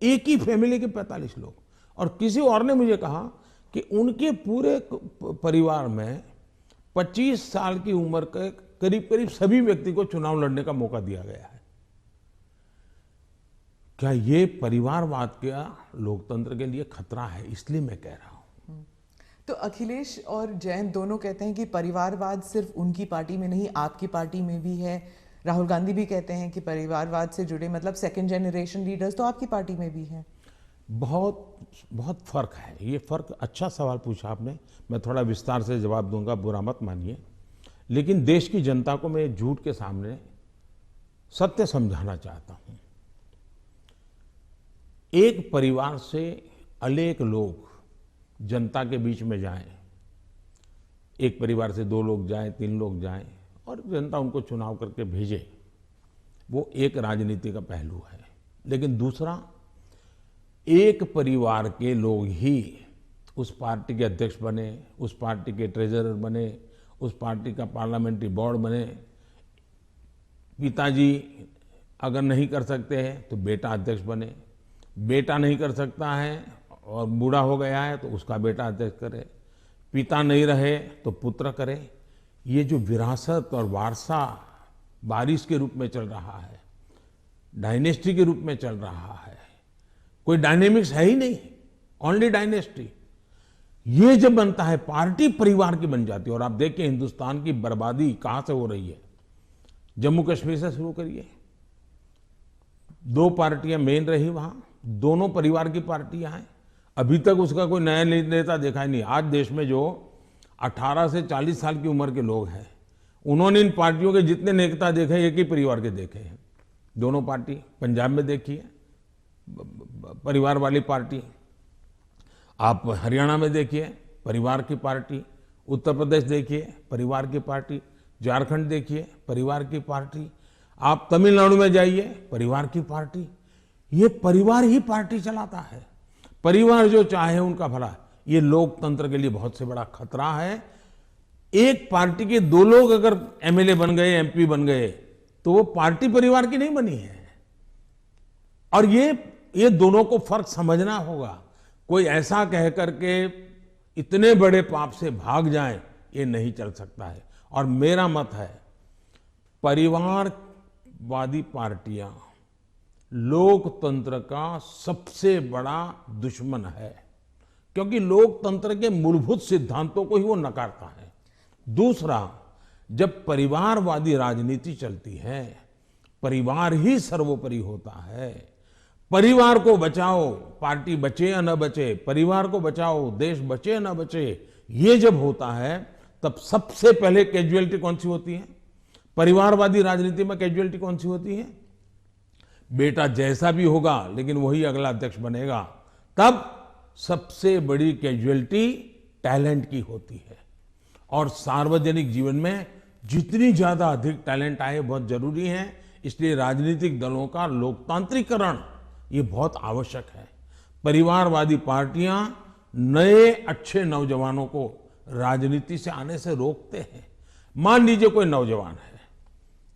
एक ही फैमिली के 45 लोग। और किसी और ने मुझे कहा कि उनके पूरे परिवार में 25 साल की उम्र के करीब करीब सभी व्यक्ति को चुनाव लड़ने का मौका दिया गया है। क्या ये परिवारवाद का लोकतंत्र के लिए खतरा है? इसलिए मैं कह रहा हूं। तो अखिलेश और जयंत दोनों कहते हैं कि परिवारवाद सिर्फ उनकी पार्टी में नहीं, आपकी पार्टी में भी है। राहुल गांधी भी कहते हैं कि परिवारवाद से जुड़े मतलब सेकंड जनरेशन लीडर्स तो आपकी पार्टी में भी हैं। बहुत बहुत फर्क है। ये फर्क, अच्छा सवाल पूछा आपने। मैं थोड़ा विस्तार से जवाब दूंगा, बुरा मत मानिए। लेकिन देश की जनता को मैं झूठ के सामने सत्य समझाना चाहता हूं। एक परिवार से अनेक लोग जनता के बीच में जाएं, एक परिवार से 2 लोग जाएं, 3 लोग जाएं और जनता उनको चुनाव करके भेजे, वो एक राजनीति का पहलू है। लेकिन दूसरा, एक परिवार के लोग ही उस पार्टी के अध्यक्ष बने, उस पार्टी के ट्रेजरर बने, उस पार्टी का पार्लियामेंट्री बोर्ड बने। पिताजी अगर नहीं कर सकते हैं तो बेटा अध्यक्ष बने, बेटा नहीं कर सकता है और बूढ़ा हो गया है तो उसका बेटा अध्यक्ष करे, पिता नहीं रहे तो पुत्र करे। ये जो विरासत और वारसा बारिश के रूप में चल रहा है, डायनेस्टी के रूप में चल रहा है, कोई डायनेमिक्स है ही नहीं, ओनली डायनेस्टी। ये जब बनता है, पार्टी परिवार की बन जाती है। और आप देखिए हिंदुस्तान की बर्बादी कहां से हो रही है। जम्मू कश्मीर से शुरू करिए, 2 पार्टियां मेन रही वहां, दोनों परिवार की पार्टियां हैं। अभी तक उसका कोई नया नेता देखा ही नहीं। आज देश में जो 18 से 40 साल की उम्र के लोग हैं, उन्होंने इन पार्टियों के जितने नेता देखे, एक ही परिवार के देखे हैं। दोनों पार्टी, पंजाब में देखिए परिवार वाली पार्टी, आप हरियाणा में देखिए परिवार की पार्टी, उत्तर प्रदेश देखिए परिवार की पार्टी, झारखंड देखिए परिवार की पार्टी, आप तमिलनाडु में जाइए परिवार की पार्टी। ये परिवार ही पार्टी चलाता है। परिवार जो चाहे उनका भला। ये लोकतंत्र के लिए बहुत से बड़ा खतरा है। एक पार्टी के 2 लोग अगर एमएलए बन गए, एमपी बन गए, तो वो पार्टी परिवार की नहीं बनी है। और ये दोनों को फर्क समझना होगा। कोई ऐसा कह करके इतने बड़े पाप से भाग जाए, ये नहीं चल सकता है। और मेरा मत है, परिवारवादी पार्टियां लोकतंत्र का सबसे बड़ा दुश्मन है, क्योंकि लोकतंत्र के मूलभूत सिद्धांतों को ही वो नकारता है। दूसरा, जब परिवारवादी राजनीति चलती है, परिवार ही सर्वोपरि होता है। परिवार को बचाओ, पार्टी बचे या न बचे, परिवार को बचाओ, देश बचे या न बचे, ये जब होता है तब सबसे पहले कैजुअलिटी कौन सी होती है? परिवारवादी राजनीति में कैजुअलिटी कौन सी होती है? बेटा जैसा भी होगा लेकिन वही अगला अध्यक्ष बनेगा। तब सबसे बड़ी कैजुअलिटी टैलेंट की होती है। और सार्वजनिक जीवन में जितनी ज्यादा अधिक टैलेंट आए बहुत जरूरी है। इसलिए राजनीतिक दलों का लोकतांत्रिकरण ये बहुत आवश्यक है। परिवारवादी पार्टियां नए अच्छे नौजवानों को राजनीति से आने से रोकते हैं। मान लीजिए कोई नौजवान है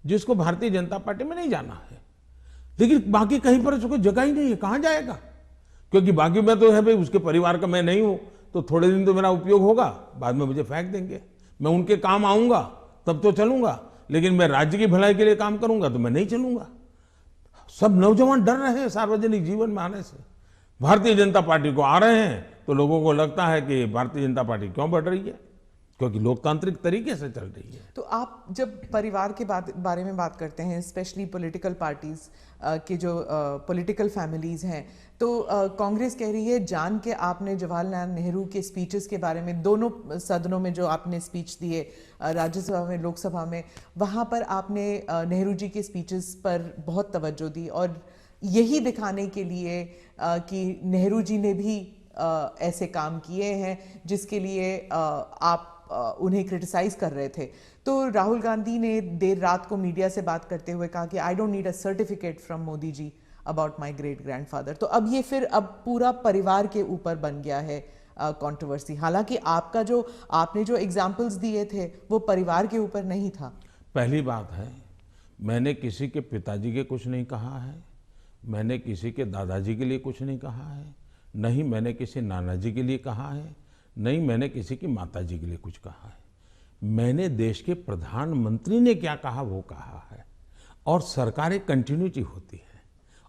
जिसको भारतीय जनता पार्टी में नहीं जाना है, लेकिन बाकी कहीं पर उसको जगह ही नहीं है, कहां जाएगा? क्योंकि बाकी में तो है भाई, उसके परिवार का मैं नहीं हूं तो थोड़े दिन तो मेरा उपयोग होगा, बाद में मुझे फेंक देंगे। मैं उनके काम आऊंगा तब तो चलूंगा, लेकिन मैं राज्य की भलाई के लिए काम करूंगा तो मैं नहीं चलूंगा। सब नौजवान डर रहे हैं सार्वजनिक जीवन में आने से। भारतीय जनता पार्टी को आ रहे हैं तो लोगों को लगता है कि भारतीय जनता पार्टी क्यों बढ़ रही है, क्योंकि लोकतांत्रिक तरीके से चल रही है। तो आप जब परिवार के बारे में बात करते हैं, स्पेशली पॉलिटिकल पार्टीज के जो पॉलिटिकल फैमिलीज हैं, तो कांग्रेस कह रही है जान के आपने जवाहरलाल नेहरू के स्पीचेस के बारे में, दोनों सदनों में जो आपने स्पीच दिए, राज्यसभा में, लोकसभा में, वहाँ पर आपने नेहरू जी के स्पीचेस पर बहुत तवज्जो दी और यही दिखाने के लिए कि नेहरू जी ने भी ऐसे काम किए हैं जिसके लिए आप उन्हें क्रिटिसाइज कर रहे थे। तो राहुल गांधी ने देर रात को मीडिया से बात करते हुए कहा कि I don't need a certificate from Modi ji about my great grandfather. तो अब ये फिर अब पूरा परिवार के ऊपर बन गया है कंट्रोवर्सी। हालांकि आपने जो एग्जाम्पल्स दिए थे वो परिवार के ऊपर नहीं था। पहली बात है, मैंने किसी के पिताजी के कुछ नहीं कहा है, मैंने किसी के दादाजी के लिए कुछ नहीं कहा है, नहीं मैंने किसी नाना जी के लिए कहा है, नहीं मैंने किसी की माताजी के लिए कुछ कहा है। मैंने देश के प्रधानमंत्री ने क्या कहा वो कहा है, और सरकार एक कंटिन्यूटी होती है,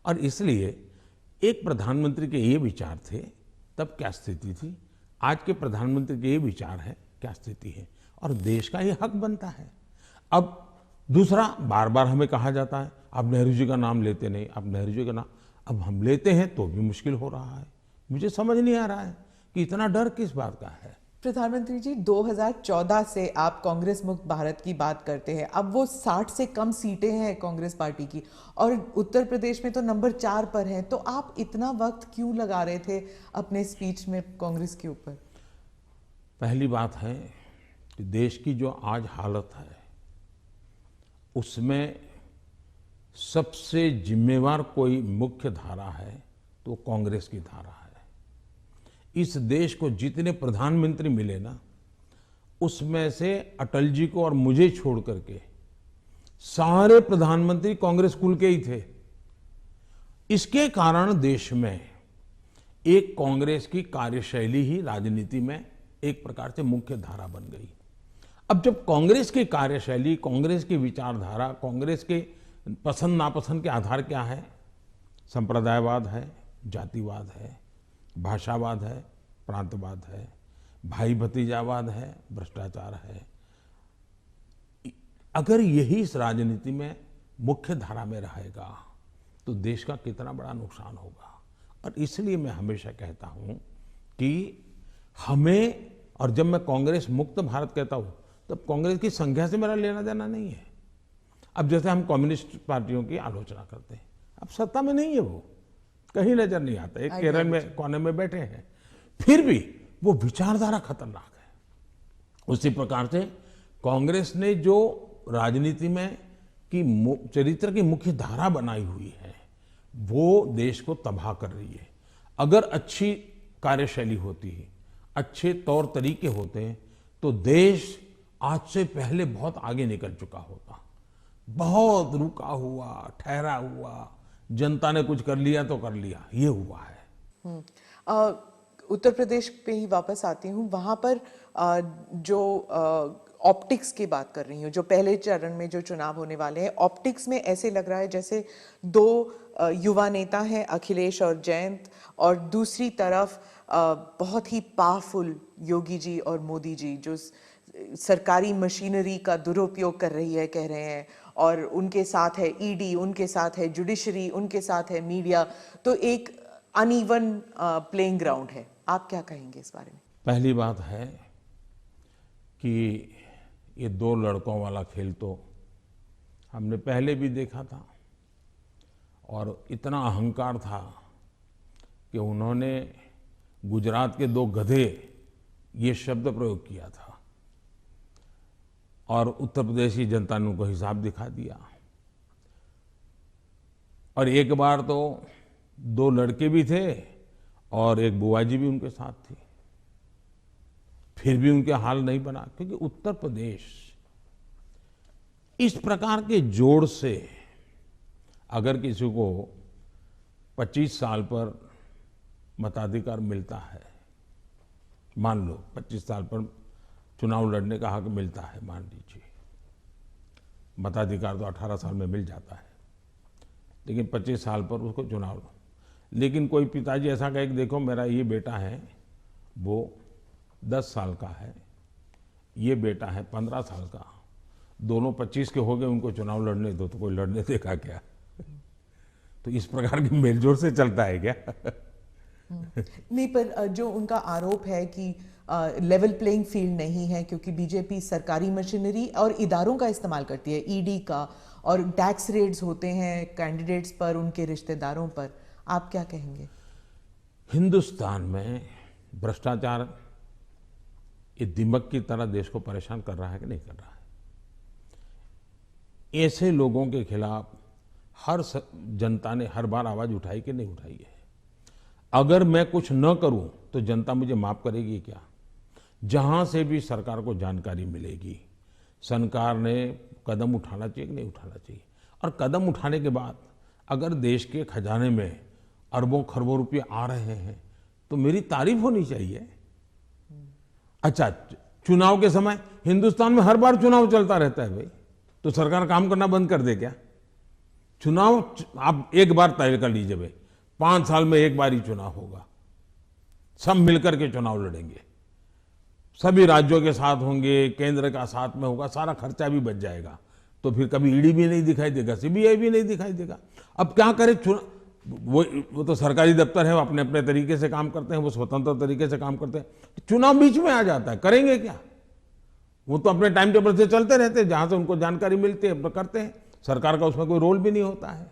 और इसलिए एक प्रधानमंत्री के ये विचार थे तब क्या स्थिति थी, आज के प्रधानमंत्री के ये विचार है क्या स्थिति है, और देश का ये हक बनता है। अब दूसरा, बार बार हमें कहा जाता है आप नेहरू जी का नाम लेते नहीं, आप नेहरू जी का नाम, अब हम लेते हैं तो भी मुश्किल हो रहा है। मुझे समझ नहीं आ रहा है कि इतना डर किस बात का है। प्रधानमंत्री जी, 2014 से आप कांग्रेस मुक्त भारत की बात करते हैं। अब वो 60 से कम सीटें हैं कांग्रेस पार्टी की, और उत्तर प्रदेश में तो नंबर 4 पर हैं। तो आप इतना वक्त क्यों लगा रहे थे अपने स्पीच में कांग्रेस के ऊपर? पहली बात है कि देश की जो आज हालत है उसमें सबसे जिम्मेवार कोई मुख्य धारा है तो कांग्रेस की धारा है। इस देश को जितने प्रधानमंत्री मिले ना, उसमें से अटल जी को और मुझे छोड़ करके सारे प्रधानमंत्री कांग्रेस कुल के ही थे। इसके कारण देश में एक कांग्रेस की कार्यशैली ही राजनीति में एक प्रकार से मुख्य धारा बन गई। अब जब कांग्रेस की कार्यशैली, कांग्रेस की विचारधारा, कांग्रेस के पसंद नापसंद के आधार क्या है, संप्रदायवाद है, जातिवाद है, भाषावाद है, प्रांतवाद है, भाई भतीजावाद है, भ्रष्टाचार है, अगर यही इस राजनीति में मुख्य धारा में रहेगा तो देश का कितना बड़ा नुकसान होगा। और इसलिए मैं हमेशा कहता हूं कि हमें, और जब मैं कांग्रेस मुक्त भारत कहता हूं तब कांग्रेस की संख्या से मेरा लेना देना नहीं है। अब जैसे हम कम्युनिस्ट पार्टियों की आलोचना करते हैं, अब सत्ता में नहीं है, वो कहीं नजर नहीं आता, एक केरल में कोने में बैठे हैं, फिर भी वो विचारधारा खतरनाक है। उसी प्रकार से कांग्रेस ने जो राजनीति में की चरित्र की मुख्य धारा बनाई हुई है वो देश को तबाह कर रही है। अगर अच्छी कार्यशैली होती है, अच्छे तौर तरीके होते हैं तो देश आज से पहले बहुत आगे निकल चुका होता। बहुत रुका हुआ, ठहरा हुआ, जनता ने कुछ कर लिया तो कर लिया, ये हुआ है। उत्तर प्रदेश पे ही वापस आती हूँ। वहाँ पर जो ऑप्टिक्स की बात कर रही हूँ, जो पहले चरण में जो चुनाव होने वाले हैं, ऑप्टिक्स में ऐसे लग रहा है जैसे दो युवा नेता हैं, अखिलेश और जयंत, और दूसरी तरफ बहुत ही पावरफुल योगी जी और मोदी जी, जो सरकारी मशीनरी का दुरुपयोग कर रही है, कह रहे हैं, और उनके साथ है ईडी, उनके साथ है जुडिशरी, उनके साथ है मीडिया। तो एक अनइवन प्लेइंग ग्राउंड है। आप क्या कहेंगे इस बारे में? पहली बात है कि ये दो लड़कों वाला खेल तो हमने पहले भी देखा था, और इतना अहंकार था कि उन्होंने गुजरात के दो गधे ये शब्द प्रयोग किया था, और उत्तर प्रदेश की जनता ने उनको हिसाब दिखा दिया। और एक बार तो दो लड़के भी थे और एक बुआ जी भी उनके साथ थी, फिर भी उनके हाल नहीं बना, क्योंकि उत्तर प्रदेश इस प्रकार के जोड़ से अगर किसी को 25 साल पर मताधिकार मिलता है, मान लो 25 साल पर चुनाव लड़ने का हक मिलता है, मान लीजिए, मताधिकार तो 18 साल में मिल जाता है, लेकिन 25 साल पर उसको चुनाव, लेकिन कोई पिताजी ऐसा कहे कि देखो मेरा ये बेटा है वो 10 साल का है, ये बेटा है 15 साल का, दोनों 25 के हो गए, उनको चुनाव लड़ने दो, तो कोई लड़ने देगा क्या? तो इस प्रकार की मेलजोल से चलता है क्या? नहीं, पर जो उनका आरोप है कि लेवल प्लेइंग फील्ड नहीं है क्योंकि बीजेपी सरकारी मशीनरी और इदारों का इस्तेमाल करती है, ईडी का, और टैक्स रेड्स होते हैं कैंडिडेट्स पर, उनके रिश्तेदारों पर, आप क्या कहेंगे? हिंदुस्तान में भ्रष्टाचार ये दीमक की तरह देश को परेशान कर रहा है कि नहीं कर रहा है? ऐसे लोगों के खिलाफ जनता ने हर बार आवाज उठाई कि नहीं उठाई है? अगर मैं कुछ न करूं तो जनता मुझे माफ करेगी क्या? जहां से भी सरकार को जानकारी मिलेगी, सरकार ने कदम उठाना चाहिए कि नहीं उठाना चाहिए? और कदम उठाने के बाद अगर देश के खजाने में अरबों खरबों रुपये आ रहे हैं तो मेरी तारीफ होनी चाहिए। अच्छा, चुनाव के समय हिंदुस्तान में हर बार चुनाव चलता रहता है भाई, तो सरकार काम करना बंद कर दे क्या? चुनाव आप एक बार तय कर लीजिए भाई, 5 साल में एक बार ही चुनाव होगा, सब मिलकर के चुनाव लड़ेंगे, सभी राज्यों के साथ होंगे, केंद्र का साथ में होगा, सारा खर्चा भी बच जाएगा, तो फिर कभी ईडी भी नहीं दिखाई देगा, सीबीआई भी नहीं दिखाई देगा। अब क्या करे? वो तो सरकारी दफ्तर है, वो अपने अपने तरीके से काम करते हैं, वो स्वतंत्र तरीके से काम करते हैं, चुनाव बीच में आ जाता है, करेंगे क्या? वो तो अपने टाइम टेबल से चलते रहते हैं, जहां से उनको जानकारी मिलती है करते हैं, सरकार का उसमें कोई रोल भी नहीं होता है।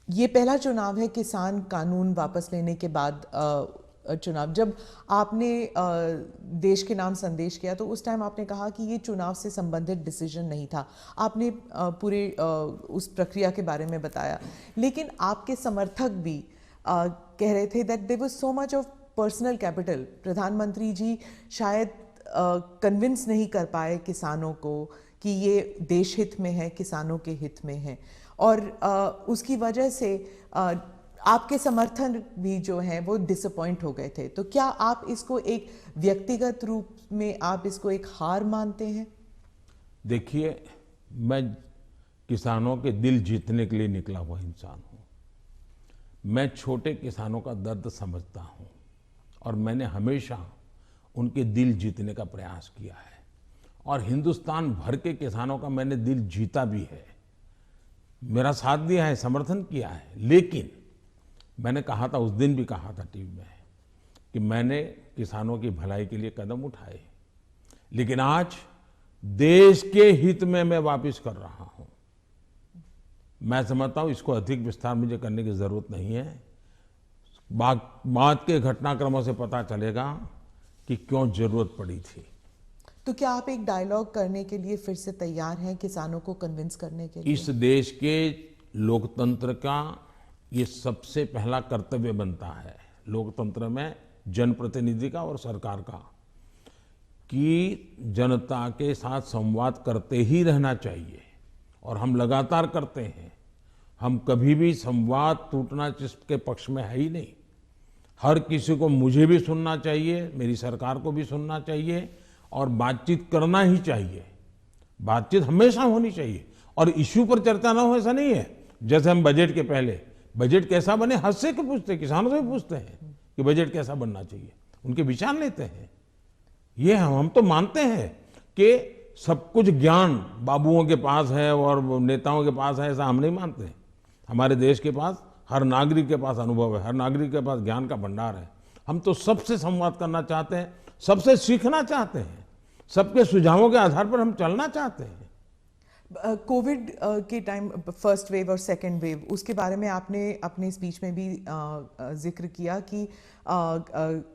ये पहला चुनाव है किसान कानून वापस लेने के बाद चुनाव। जब आपने देश के नाम संदेश किया तो उस टाइम आपने कहा कि ये चुनाव से संबंधित डिसीजन नहीं था, आपने पूरे उस प्रक्रिया के बारे में बताया, लेकिन आपके समर्थक भी कह रहे थे that there was so much of personal capital. प्रधानमंत्री जी शायद कन्विंस नहीं कर पाए किसानों को कि ये देश हित में है, किसानों के हित में है, और उसकी वजह से आपके समर्थन भी जो हैं वो डिसअपॉइंट हो गए थे। तो क्या आप इसको एक व्यक्तिगत रूप में आप इसको एक हार मानते हैं? देखिए, मैं किसानों के दिल जीतने के लिए निकला हुआ इंसान हूं। मैं छोटे किसानों का दर्द समझता हूं और मैंने हमेशा उनके दिल जीतने का प्रयास किया है, और हिंदुस्तान भर के किसानों का मैंने दिल जीता भी है, मेरा साथ दिया है, समर्थन किया है। लेकिन मैंने कहा था, उस दिन भी कहा था टीवी में, कि मैंने किसानों की भलाई के लिए कदम उठाए, लेकिन आज देश के हित में मैं वापस कर रहा हूं। मैं समझता हूं इसको अधिक विस्तार मुझे करने की जरूरत नहीं है। बाद के घटनाक्रमों से पता चलेगा कि क्यों जरूरत पड़ी थी। तो क्या आप एक डायलॉग करने के लिए फिर से तैयार हैं, किसानों को कन्विंस करने के लिए? इस देश के लोकतंत्र का ये सबसे पहला कर्तव्य बनता है, लोकतंत्र में जनप्रतिनिधि का और सरकार का, कि जनता के साथ संवाद करते ही रहना चाहिए, और हम लगातार करते हैं। हम कभी भी संवाद टूटना जिसके पक्ष में है ही नहीं। हर किसी को, मुझे भी सुनना चाहिए, मेरी सरकार को भी सुनना चाहिए, और बातचीत करना ही चाहिए। बातचीत हमेशा होनी चाहिए, और इश्यू पर चर्चा ना हो ऐसा नहीं है। जैसे हम बजट के पहले बजट कैसा बने हद से क्यों पूछते हैं, किसानों से पूछते हैं कि बजट कैसा बनना चाहिए, उनके विचार लेते हैं। ये हम तो मानते हैं कि सब कुछ ज्ञान बाबुओं के पास है और नेताओं के पास है, ऐसा हम नहीं मानते। हमारे देश के पास, हर नागरिक के पास अनुभव है, हर नागरिक के पास ज्ञान का भंडार है। हम तो सबसे संवाद करना चाहते हैं, सबसे सीखना चाहते हैं, सबके सुझावों के आधार पर हम चलना चाहते हैं। कोविड के टाइम, फर्स्ट वेव और सेकेंड वेव, उसके बारे में आपने अपने स्पीच में भी जिक्र किया कि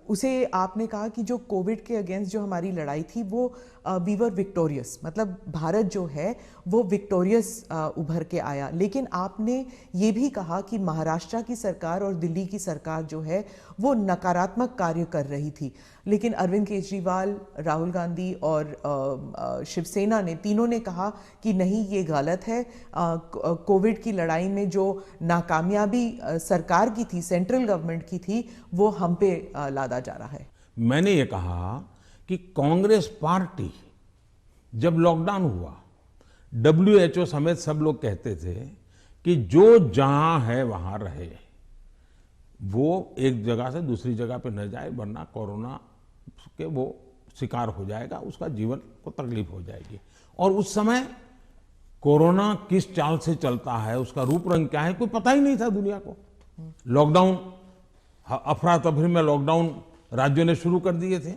उसे आपने कहा कि जो कोविड के अगेंस्ट जो हमारी लड़ाई थी वो वी वर विक्टोरियस, मतलब भारत जो है वो विक्टोरियस उभर के आया। लेकिन आपने ये भी कहा कि महाराष्ट्र की सरकार और दिल्ली की सरकार जो है वो नकारात्मक कार्य कर रही थी, लेकिन अरविंद केजरीवाल, राहुल गांधी और शिवसेना ने, तीनों ने कहा कि नहीं, ये गलत है। कोविड की लड़ाई में जो नाकामयाबी सरकार की थी, सेंट्रल गवर्नमेंट की थी, वो हम पे लादा जा रहा है। मैंने ये कहा कि कांग्रेस पार्टी, जब लॉकडाउन हुआ, WHO समेत सब लोग कहते थे कि जो जहां है वहां रहे, वो एक जगह से दूसरी जगह पे न जाए, वरना कोरोना के वो शिकार हो जाएगा, उसका जीवन को तकलीफ हो जाएगी। और उस समय कोरोना किस चाल से चलता है, उसका रूप रंग क्या है, कोई पता ही नहीं था दुनिया को। लॉकडाउन, अफरा तफरी में लॉकडाउन राज्यों ने शुरू कर दिए थे,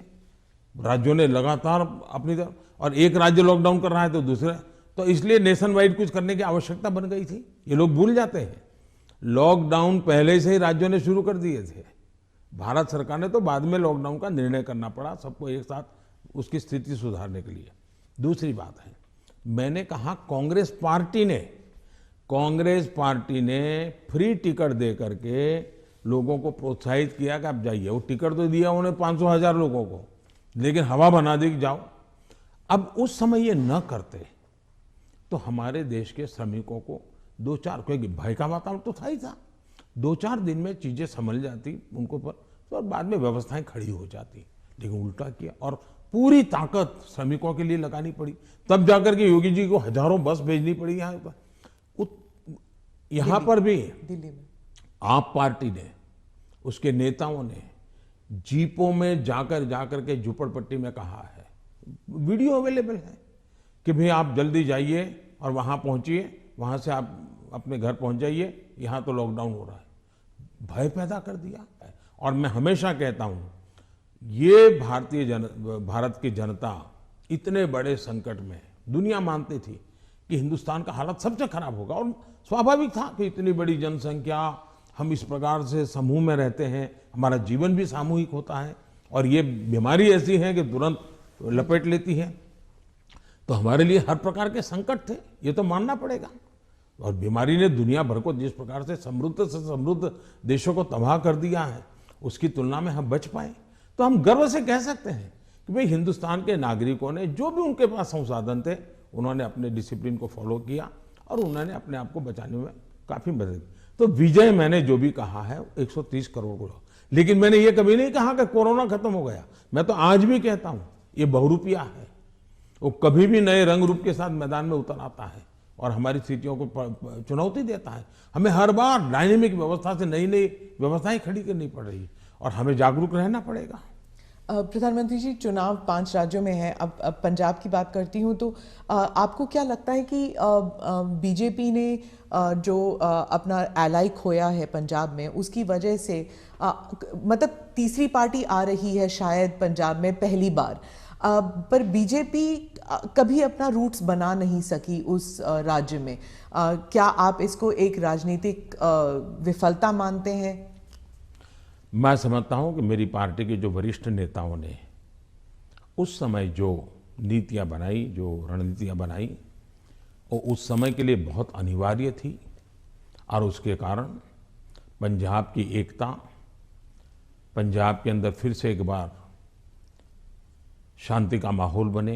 राज्यों ने लगातार अपनी तरफ, और एक राज्य लॉकडाउन कर रहा है तो दूसरे, तो इसलिए नेशन वाइड कुछ करने की आवश्यकता बन गई थी। ये लोग भूल जाते हैं, लॉकडाउन पहले से ही राज्यों ने शुरू कर दिए थे। भारत सरकार ने तो बाद में लॉकडाउन का निर्णय करना पड़ा सबको एक साथ उसकी स्थिति सुधारने के लिए। दूसरी बात है, मैंने कहा कांग्रेस पार्टी ने फ्री टिकट दे करके लोगों को प्रोत्साहित किया कि आप जाइए। वो टिकट तो दिया उन्हें 500,000 लोगों को, लेकिन हवा बना दी कि जाओ। अब उस समय ये न करते तो हमारे देश के श्रमिकों को दो चार, क्योंकि भय का वातावरण तो था ही था, 2-4 दिन में चीजें संभल जाती उनको पर, तो और बाद में व्यवस्थाएं खड़ी हो जाती। लेकिन उल्टा किया और पूरी ताकत श्रमिकों के लिए लगानी पड़ी। तब जाकर के योगी जी को हजारों बस भेजनी पड़ी यहाँ पर। यहाँ पर भी दिल्ली में आप पार्टी ने, उसके नेताओं ने जीपों में जाकर के झुपड़पट्टी में कहा है, वीडियो अवेलेबल है कि भाई आप जल्दी जाइए और वहां पहुंचिए, वहां से आप अपने घर पहुंच जाइए, यहां तो लॉकडाउन हो रहा है। भय पैदा कर दिया। और मैं हमेशा कहता हूं, ये भारत की जनता इतने बड़े संकट में, दुनिया मानती थी कि हिंदुस्तान का हालत सबसे खराब होगा, और स्वाभाविक था कि इतनी बड़ी जनसंख्या, हम इस प्रकार से समूह में रहते हैं, हमारा जीवन भी सामूहिक होता है, और ये बीमारी ऐसी है कि तुरंत लपेट लेती है, तो हमारे लिए हर प्रकार के संकट थे, ये तो मानना पड़ेगा। और बीमारी ने दुनिया भर को जिस प्रकार से समृद्ध देशों को तबाह कर दिया है, उसकी तुलना में हम बच पाए, तो हम गर्व से कह सकते हैं कि भाई हिंदुस्तान के नागरिकों ने जो भी उनके पास संसाधन थे, उन्होंने अपने डिसिप्लिन को फॉलो किया और उन्होंने अपने आप को बचाने में काफी मदद की। तो विजय मैंने जो भी कहा है 130 करोड़ को, लेकिन मैंने ये कभी नहीं कहा कि कोरोना खत्म हो गया। मैं तो आज भी कहता हूं ये बहुरूपिया है, वो कभी भी नए रंग रूप के साथ मैदान में उतर आता है और हमारी स्थितियों को चुनौती देता है। हमें हर बार डायनेमिक व्यवस्था से नई नई व्यवस्थाएं खड़ी करनी पड़ रही है और हमें जागरूक रहना पड़ेगा। प्रधानमंत्री जी, चुनाव 5 राज्यों में है। अब पंजाब की बात करती हूँ, तो आपको क्या लगता है कि बीजेपी ने जो अपना एलाई खोया है पंजाब में, उसकी वजह से मतलब तीसरी पार्टी आ रही है शायद पंजाब में पहली बार, पर बीजेपी कभी अपना रूट्स बना नहीं सकी उस राज्य में। क्या आप इसको एक राजनीतिक विफलता मानते हैं? मैं समझता हूं कि मेरी पार्टी के जो वरिष्ठ नेताओं ने उस समय जो नीतियां बनाई, जो रणनीतियां बनाई, वो उस समय के लिए बहुत अनिवार्य थी, और उसके कारण पंजाब की एकता, पंजाब के अंदर फिर से एक बार शांति का माहौल बने,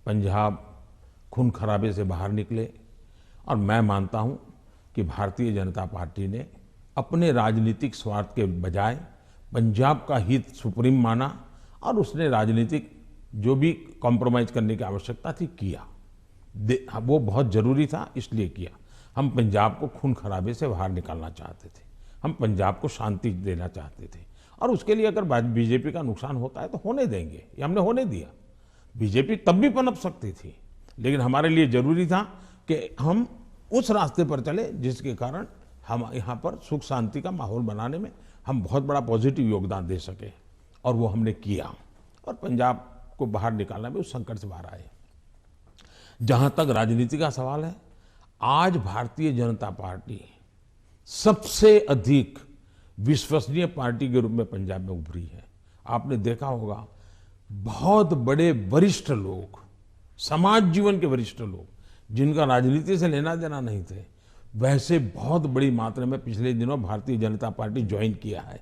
पंजाब खून खराबे से बाहर निकले। और मैं मानता हूं कि भारतीय जनता पार्टी ने अपने राजनीतिक स्वार्थ के बजाय पंजाब का हित सुप्रीम माना, और उसने राजनीतिक जो भी कॉम्प्रोमाइज करने की आवश्यकता थी किया, वो बहुत जरूरी था, इसलिए किया। हम पंजाब को खून खराबे से बाहर निकालना चाहते थे, हम पंजाब को शांति देना चाहते थे, और उसके लिए अगर बीजेपी का नुकसान होता है तो होने देंगे, ये हमने होने दिया। बीजेपी तब भी पनप सकती थी, लेकिन हमारे लिए जरूरी था कि हम उस रास्ते पर चले जिसके कारण हम यहाँ पर सुख शांति का माहौल बनाने में हम बहुत बड़ा पॉजिटिव योगदान दे सके, और वो हमने किया, और पंजाब को बाहर निकालना भी उस संकट से बाहर आए। जहां तक राजनीति का सवाल है, आज भारतीय जनता पार्टी सबसे अधिक विश्वसनीय पार्टी के रूप में पंजाब में उभरी है। आपने देखा होगा, बहुत बड़े वरिष्ठ लोग, समाज जीवन के वरिष्ठ लोग, जिनका राजनीति से लेना देना नहीं थे, वैसे बहुत बड़ी मात्रा में पिछले दिनों भारतीय जनता पार्टी ज्वाइन किया है।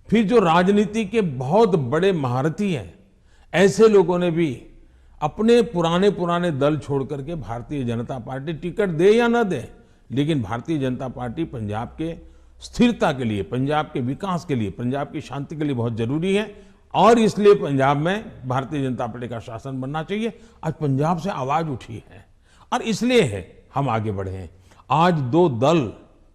फिर जो राजनीति के बहुत बड़े महारथी हैं, ऐसे लोगों ने भी अपने पुराने दल छोड़ करके भारतीय जनता पार्टी, टिकट दे या ना दे, लेकिन भारतीय जनता पार्टी पंजाब के स्थिरता के लिए, पंजाब के विकास के लिए, पंजाब की शांति के लिए बहुत जरूरी है, और इसलिए पंजाब में भारतीय जनता पार्टी का शासन बनना चाहिए। आज पंजाब से आवाज उठी है, और इसलिए है हम आगे बढ़े हैं। आज दो दल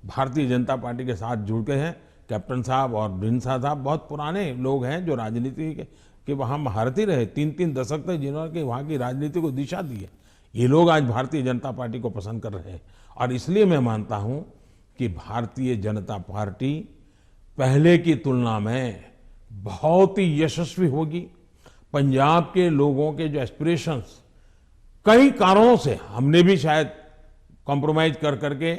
भारतीय जनता पार्टी के साथ जुड़ गए हैं। कैप्टन साहब और ढींडसा साहब बहुत पुराने लोग हैं जो राजनीति के वहाँ महारथी रहे, 3-3 दशक तक जिन्होंने वहाँ की राजनीति को दिशा दी है। ये लोग आज भारतीय जनता पार्टी को पसंद कर रहे हैं और इसलिए मैं मानता हूँ कि भारतीय जनता पार्टी पहले की तुलना में बहुत ही यशस्वी होगी। पंजाब के लोगों के जो एस्पिरेशंस कई कारणों से हमने भी शायद कॉम्प्रोमाइज कर करके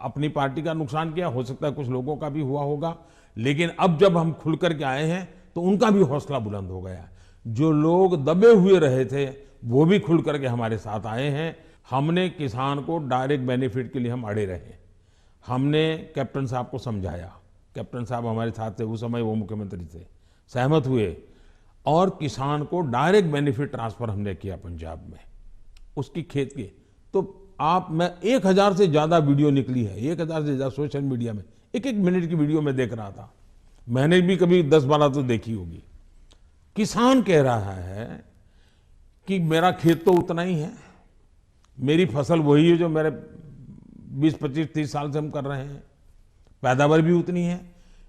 अपनी पार्टी का नुकसान किया, हो सकता है कुछ लोगों का भी हुआ होगा, लेकिन अब जब हम खुल करके आए हैं तो उनका भी हौसला बुलंद हो गया। जो लोग दबे हुए रहे थे वो भी खुल करके हमारे साथ आए हैं। हमने किसान को डायरेक्ट बेनिफिट के लिए हम अड़े रहे, हमने कैप्टन साहब को समझाया, कैप्टन साहब हमारे साथ थे, उस समय वो मुख्यमंत्री थे, सहमत हुए और किसान को डायरेक्ट बेनिफिट ट्रांसफर हमने किया पंजाब में उसकी खेत की। तो मैं 1000 से ज्यादा वीडियो निकली है, 1000 से ज्यादा सोशल मीडिया में, एक मिनट की वीडियो में देख रहा था, मैंने भी कभी 10-12 तो देखी होगी। किसान कह रहा है कि मेरा खेत तो उतना ही है, मेरी फसल वही है जो मेरे 20-25-30 साल से हम कर रहे हैं, पैदावार भी उतनी है,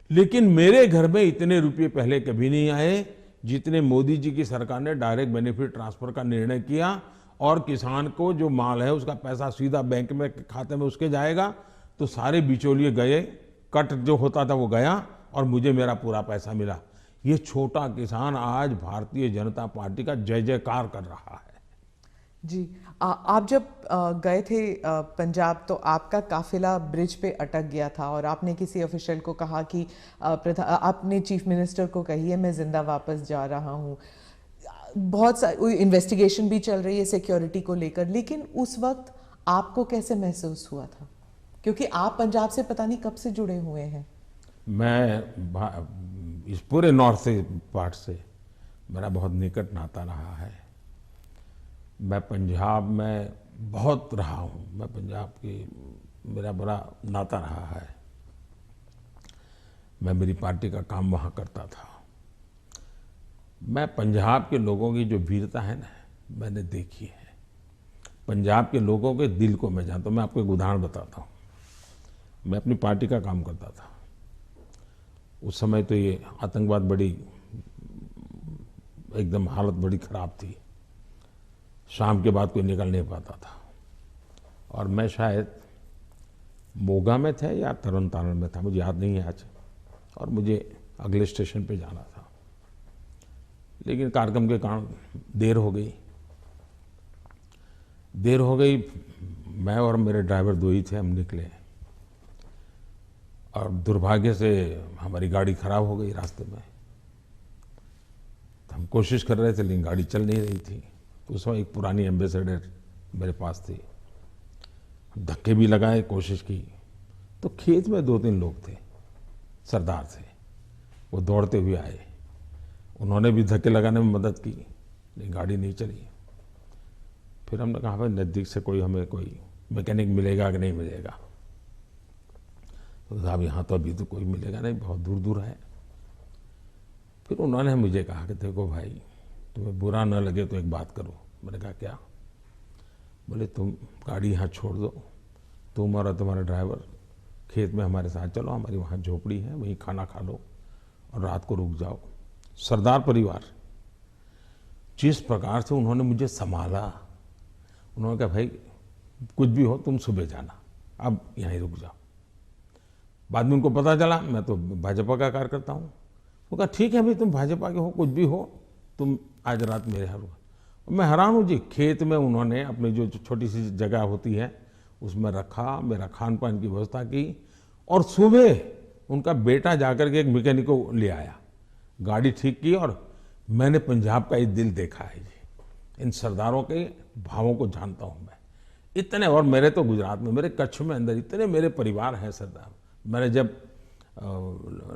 लेकिन मेरे घर में इतने रुपये पहले कभी नहीं आए जितने मोदी जी की सरकार ने डायरेक्ट बेनिफिट ट्रांसफर का निर्णय किया और किसान को जो माल है उसका पैसा सीधा बैंक में खाते में उसके जाएगा। तो सारे बिचौलिए गए, कट जो होता था वो गया और मुझे मेरा पूरा पैसा मिला। ये छोटा किसान आज भारतीय जनता पार्टी का जय जयकार कर रहा है। जी, आप जब गए थे पंजाब तो आपका काफिला ब्रिज पे अटक गया था और आपने किसी ऑफिशियल को कहा कि आपने चीफ मिनिस्टर को कही है मैं जिंदा वापस जा रहा हूँ। बहुत सारी इन्वेस्टिगेशन भी चल रही है सिक्योरिटी को लेकर, लेकिन उस वक्त आपको कैसे महसूस हुआ था, क्योंकि आप पंजाब से पता नहीं कब से जुड़े हुए हैं? मैं इस पूरे नॉर्थ से पार्ट से मेरा बहुत निकट नाता रहा है। मैं पंजाब में बहुत रहा हूँ, मैं पंजाब की मेरा बड़ा नाता रहा है। मैं मेरी पार्टी का काम वहाँ करता था। मैं पंजाब के लोगों की जो वीरता है ना मैंने देखी है। पंजाब के लोगों के दिल को मैं जानता हूँ। मैं आपको एक उदाहरण बताता हूँ। मैं अपनी पार्टी का काम करता था, उस समय तो ये आतंकवाद बड़ी एकदम हालत बड़ी ख़राब थी, शाम के बाद कोई निकल नहीं पाता था और मैं शायद मोगा में था या तरन तारण में था, मुझे याद नहीं है आज, और मुझे अगले स्टेशन पे जाना था, लेकिन कार्यक्रम के कारण देर हो गई। मैं और मेरे ड्राइवर दो ही थे, हम निकले और दुर्भाग्य से हमारी गाड़ी खराब हो गई रास्ते में। तो हम कोशिश कर रहे थे लेकिन गाड़ी चल नहीं रही थी। तो उस समय एक पुरानी एम्बेसडर मेरे पास थी, धक्के भी लगाए, कोशिश की, तो खेत में 2-3 लोग थे, सरदार थे, वो दौड़ते हुए आए, उन्होंने भी धक्के लगाने में मदद की, लेकिन गाड़ी नहीं चली। फिर हमने कहा भाई नज़दीक से हमें कोई मैकेनिक मिलेगा कि नहीं मिलेगा। तो साहब यहाँ तो अभी तो कोई मिलेगा नहीं, बहुत दूर दूर है। फिर उन्होंने मुझे कहा कि देखो भाई तुम्हें बुरा न लगे तो एक बात करो। मैंने कहा क्या? बोले तुम गाड़ी यहाँ छोड़ दो, तुम और तुम्हारा ड्राइवर खेत में हमारे साथ चलो, हमारी वहाँ झोपड़ी है, वहीं खाना खा लो और रात को रुक जाओ। सरदार परिवार जिस प्रकार से उन्होंने मुझे संभाला, उन्होंने कहा भाई कुछ भी हो तुम सुबह जाना, अब यहीं रुक जाओ। बाद में उनको पता चला मैं तो भाजपा का कार्यकर्ता हूँ। वो कहा ठीक है भाई तुम भाजपा के हो, कुछ भी हो, तुम आज रात मेरे यहाँ रुको। मैं हैरान हूँ जी, खेत में उन्होंने अपनी जो छोटी सी जगह होती है उसमें रखा, मेरा खान पान की व्यवस्था की और सुबह उनका बेटा जाकर के एक मैकेनिक को ले आया, गाड़ी ठीक की और मैंने पंजाब का ये दिल देखा है जी। इन सरदारों के भावों को जानता हूँ मैं इतने। और मेरे तो गुजरात में, मेरे कच्छ में अंदर इतने मेरे परिवार हैं सरदार। मैंने जब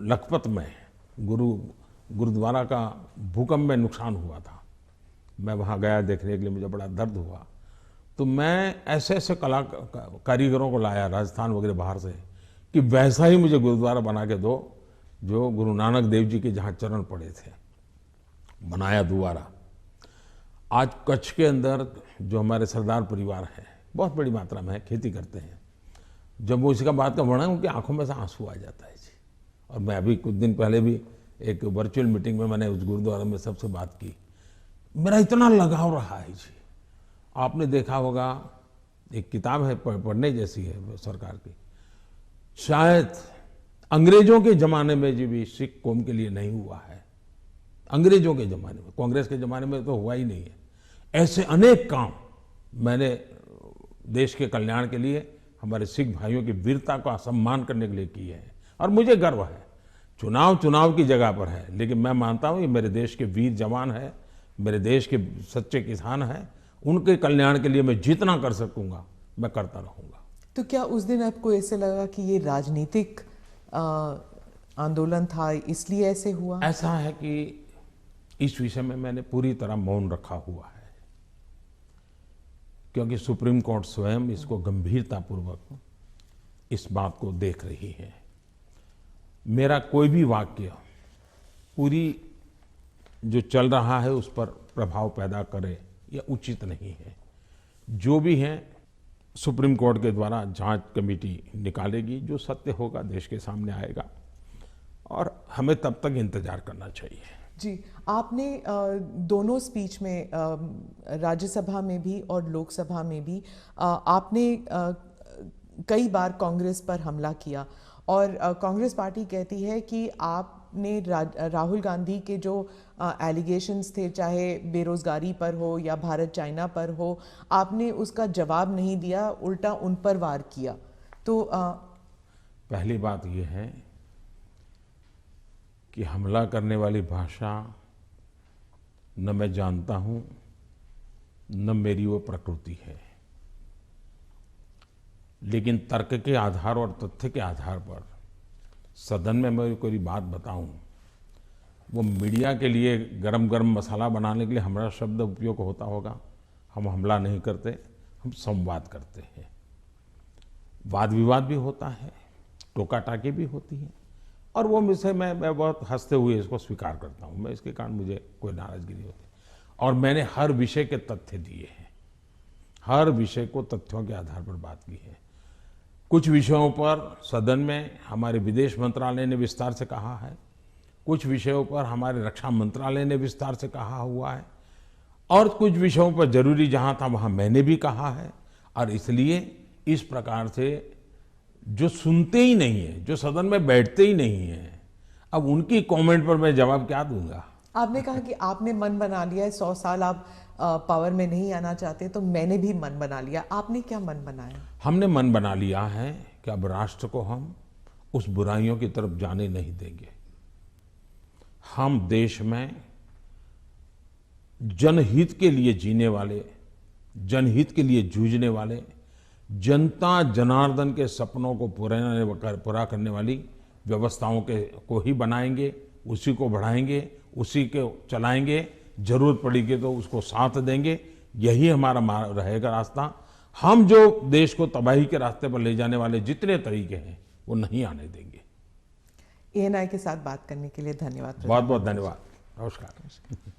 लखपत में गुरुद्वारा का भूकंप में नुकसान हुआ था, मैं वहाँ गया देखने के लिए, मुझे बड़ा दर्द हुआ। तो मैं ऐसे ऐसे कारीगरों को लाया राजस्थान वगैरह बाहर से कि वैसा ही मुझे गुरुद्वारा बना के दो जो गुरु नानक देव जी के जहाँ चरण पड़े थे, बनाया दोबारा। आज कच्छ के अंदर जो हमारे सरदार परिवार हैं बहुत बड़ी मात्रा में है, खेती करते हैं, जब वो इसका बात का वर्णन, उनकी आंखों में से आंसू आ जाता है जी। और मैं अभी कुछ दिन पहले भी एक वर्चुअल मीटिंग में मैंने उस गुरुद्वारा में सबसे बात की, मेरा इतना लगाव रहा है जी। आपने देखा होगा, एक किताब है पढ़ने जैसी है सरकार की, शायद अंग्रेजों के जमाने में जी भी सिख कौम के लिए नहीं हुआ है। अंग्रेजों के जमाने में, कांग्रेस के जमाने में तो हुआ ही नहीं है। ऐसे अनेक काम मैंने देश के कल्याण के लिए, हमारे सिख भाइयों की वीरता का सम्मान करने के लिए किए हैं। और मुझे गर्व है, चुनाव की जगह पर है, लेकिन मैं मानता हूं ये मेरे देश के वीर जवान है, मेरे देश के सच्चे किसान हैं, उनके कल्याण के लिए मैं जितना कर सकूंगा मैं करता रहूंगा। तो क्या उस दिन आपको ऐसे लगा कि ये राजनीतिक आंदोलन था, इसलिए ऐसे हुआ? ऐसा है कि इस विषय में मैंने पूरी तरह मौन रखा हुआ है, क्योंकि सुप्रीम कोर्ट स्वयं इसको गंभीरतापूर्वक इस बात को देख रही है। मेरा कोई भी वाक्य पूरी जो चल रहा है उस पर प्रभाव पैदा करे यह उचित नहीं है। जो भी है सुप्रीम कोर्ट के द्वारा जांच कमेटी निकालेगी, जो सत्य होगा देश के सामने आएगा, और हमें तब तक इंतजार करना चाहिए। जी, आपने दोनों स्पीच में, राज्यसभा में भी और लोकसभा में भी, आपने कई बार कांग्रेस पर हमला किया, और कांग्रेस पार्टी कहती है कि आपने राहुल गांधी के जो एलिगेशंस थे, चाहे बेरोजगारी पर हो या भारत चाइना पर हो, आपने उसका जवाब नहीं दिया, उल्टा उन पर वार किया। तो पहली बात यह है कि हमला करने वाली भाषा न मैं जानता हूं, न मेरी वो प्रकृति है। लेकिन तर्क के आधार और तथ्य के आधार पर सदन में मैं कोई बात बताऊं, वो मीडिया के लिए गरम गरम मसाला बनाने के लिए हमारा शब्द उपयोग होता होगा। हम हमला नहीं करते, हम संवाद करते हैं। वाद विवाद भी होता है, टोका टाकी भी होती है, और वो विषय मैं बहुत हंसते हुए इसको स्वीकार करता हूँ। मैं इसके कारण मुझे कोई नाराजगी नहीं होती, और मैंने हर विषय के तथ्य दिए हैं, हर विषय को तथ्यों के आधार पर बात की है। कुछ विषयों पर सदन में हमारे विदेश मंत्रालय ने विस्तार से कहा है, कुछ विषयों पर हमारे रक्षा मंत्रालय ने विस्तार से कहा हुआ है, और कुछ विषयों पर जरूरी जहां था वहां मैंने भी कहा है। और इसलिए इस प्रकार से जो सुनते ही नहीं है, जो सदन में बैठते ही नहीं है, अब उनकी कमेंट पर मैं जवाब क्या दूंगा। आपने कहा कि आपने मन बना लिया है, 100 साल आप पावर में नहीं आना चाहते, तो मैंने भी मन बना लिया। आपने क्या मन बनाया? हमने मन बना लिया है कि अब राष्ट्र को हम उस बुराइयों की तरफ जाने नहीं देंगे। हम देश में जनहित के लिए जीने वाले, जनहित के लिए जूझने वाले, जनता जनार्दन के सपनों को पूरा करने वाली व्यवस्थाओं को ही बनाएंगे, उसी को बढ़ाएंगे, उसी को चलाएंगे, जरूरत पड़ेगी तो उसको साथ देंगे। यही हमारा रहेगा रास्ता। हम जो देश को तबाही के रास्ते पर ले जाने वाले जितने तरीके हैं वो नहीं आने देंगे। ANI के साथ बात करने के लिए धन्यवाद। बहुत बहुत धन्यवाद। नमस्कार।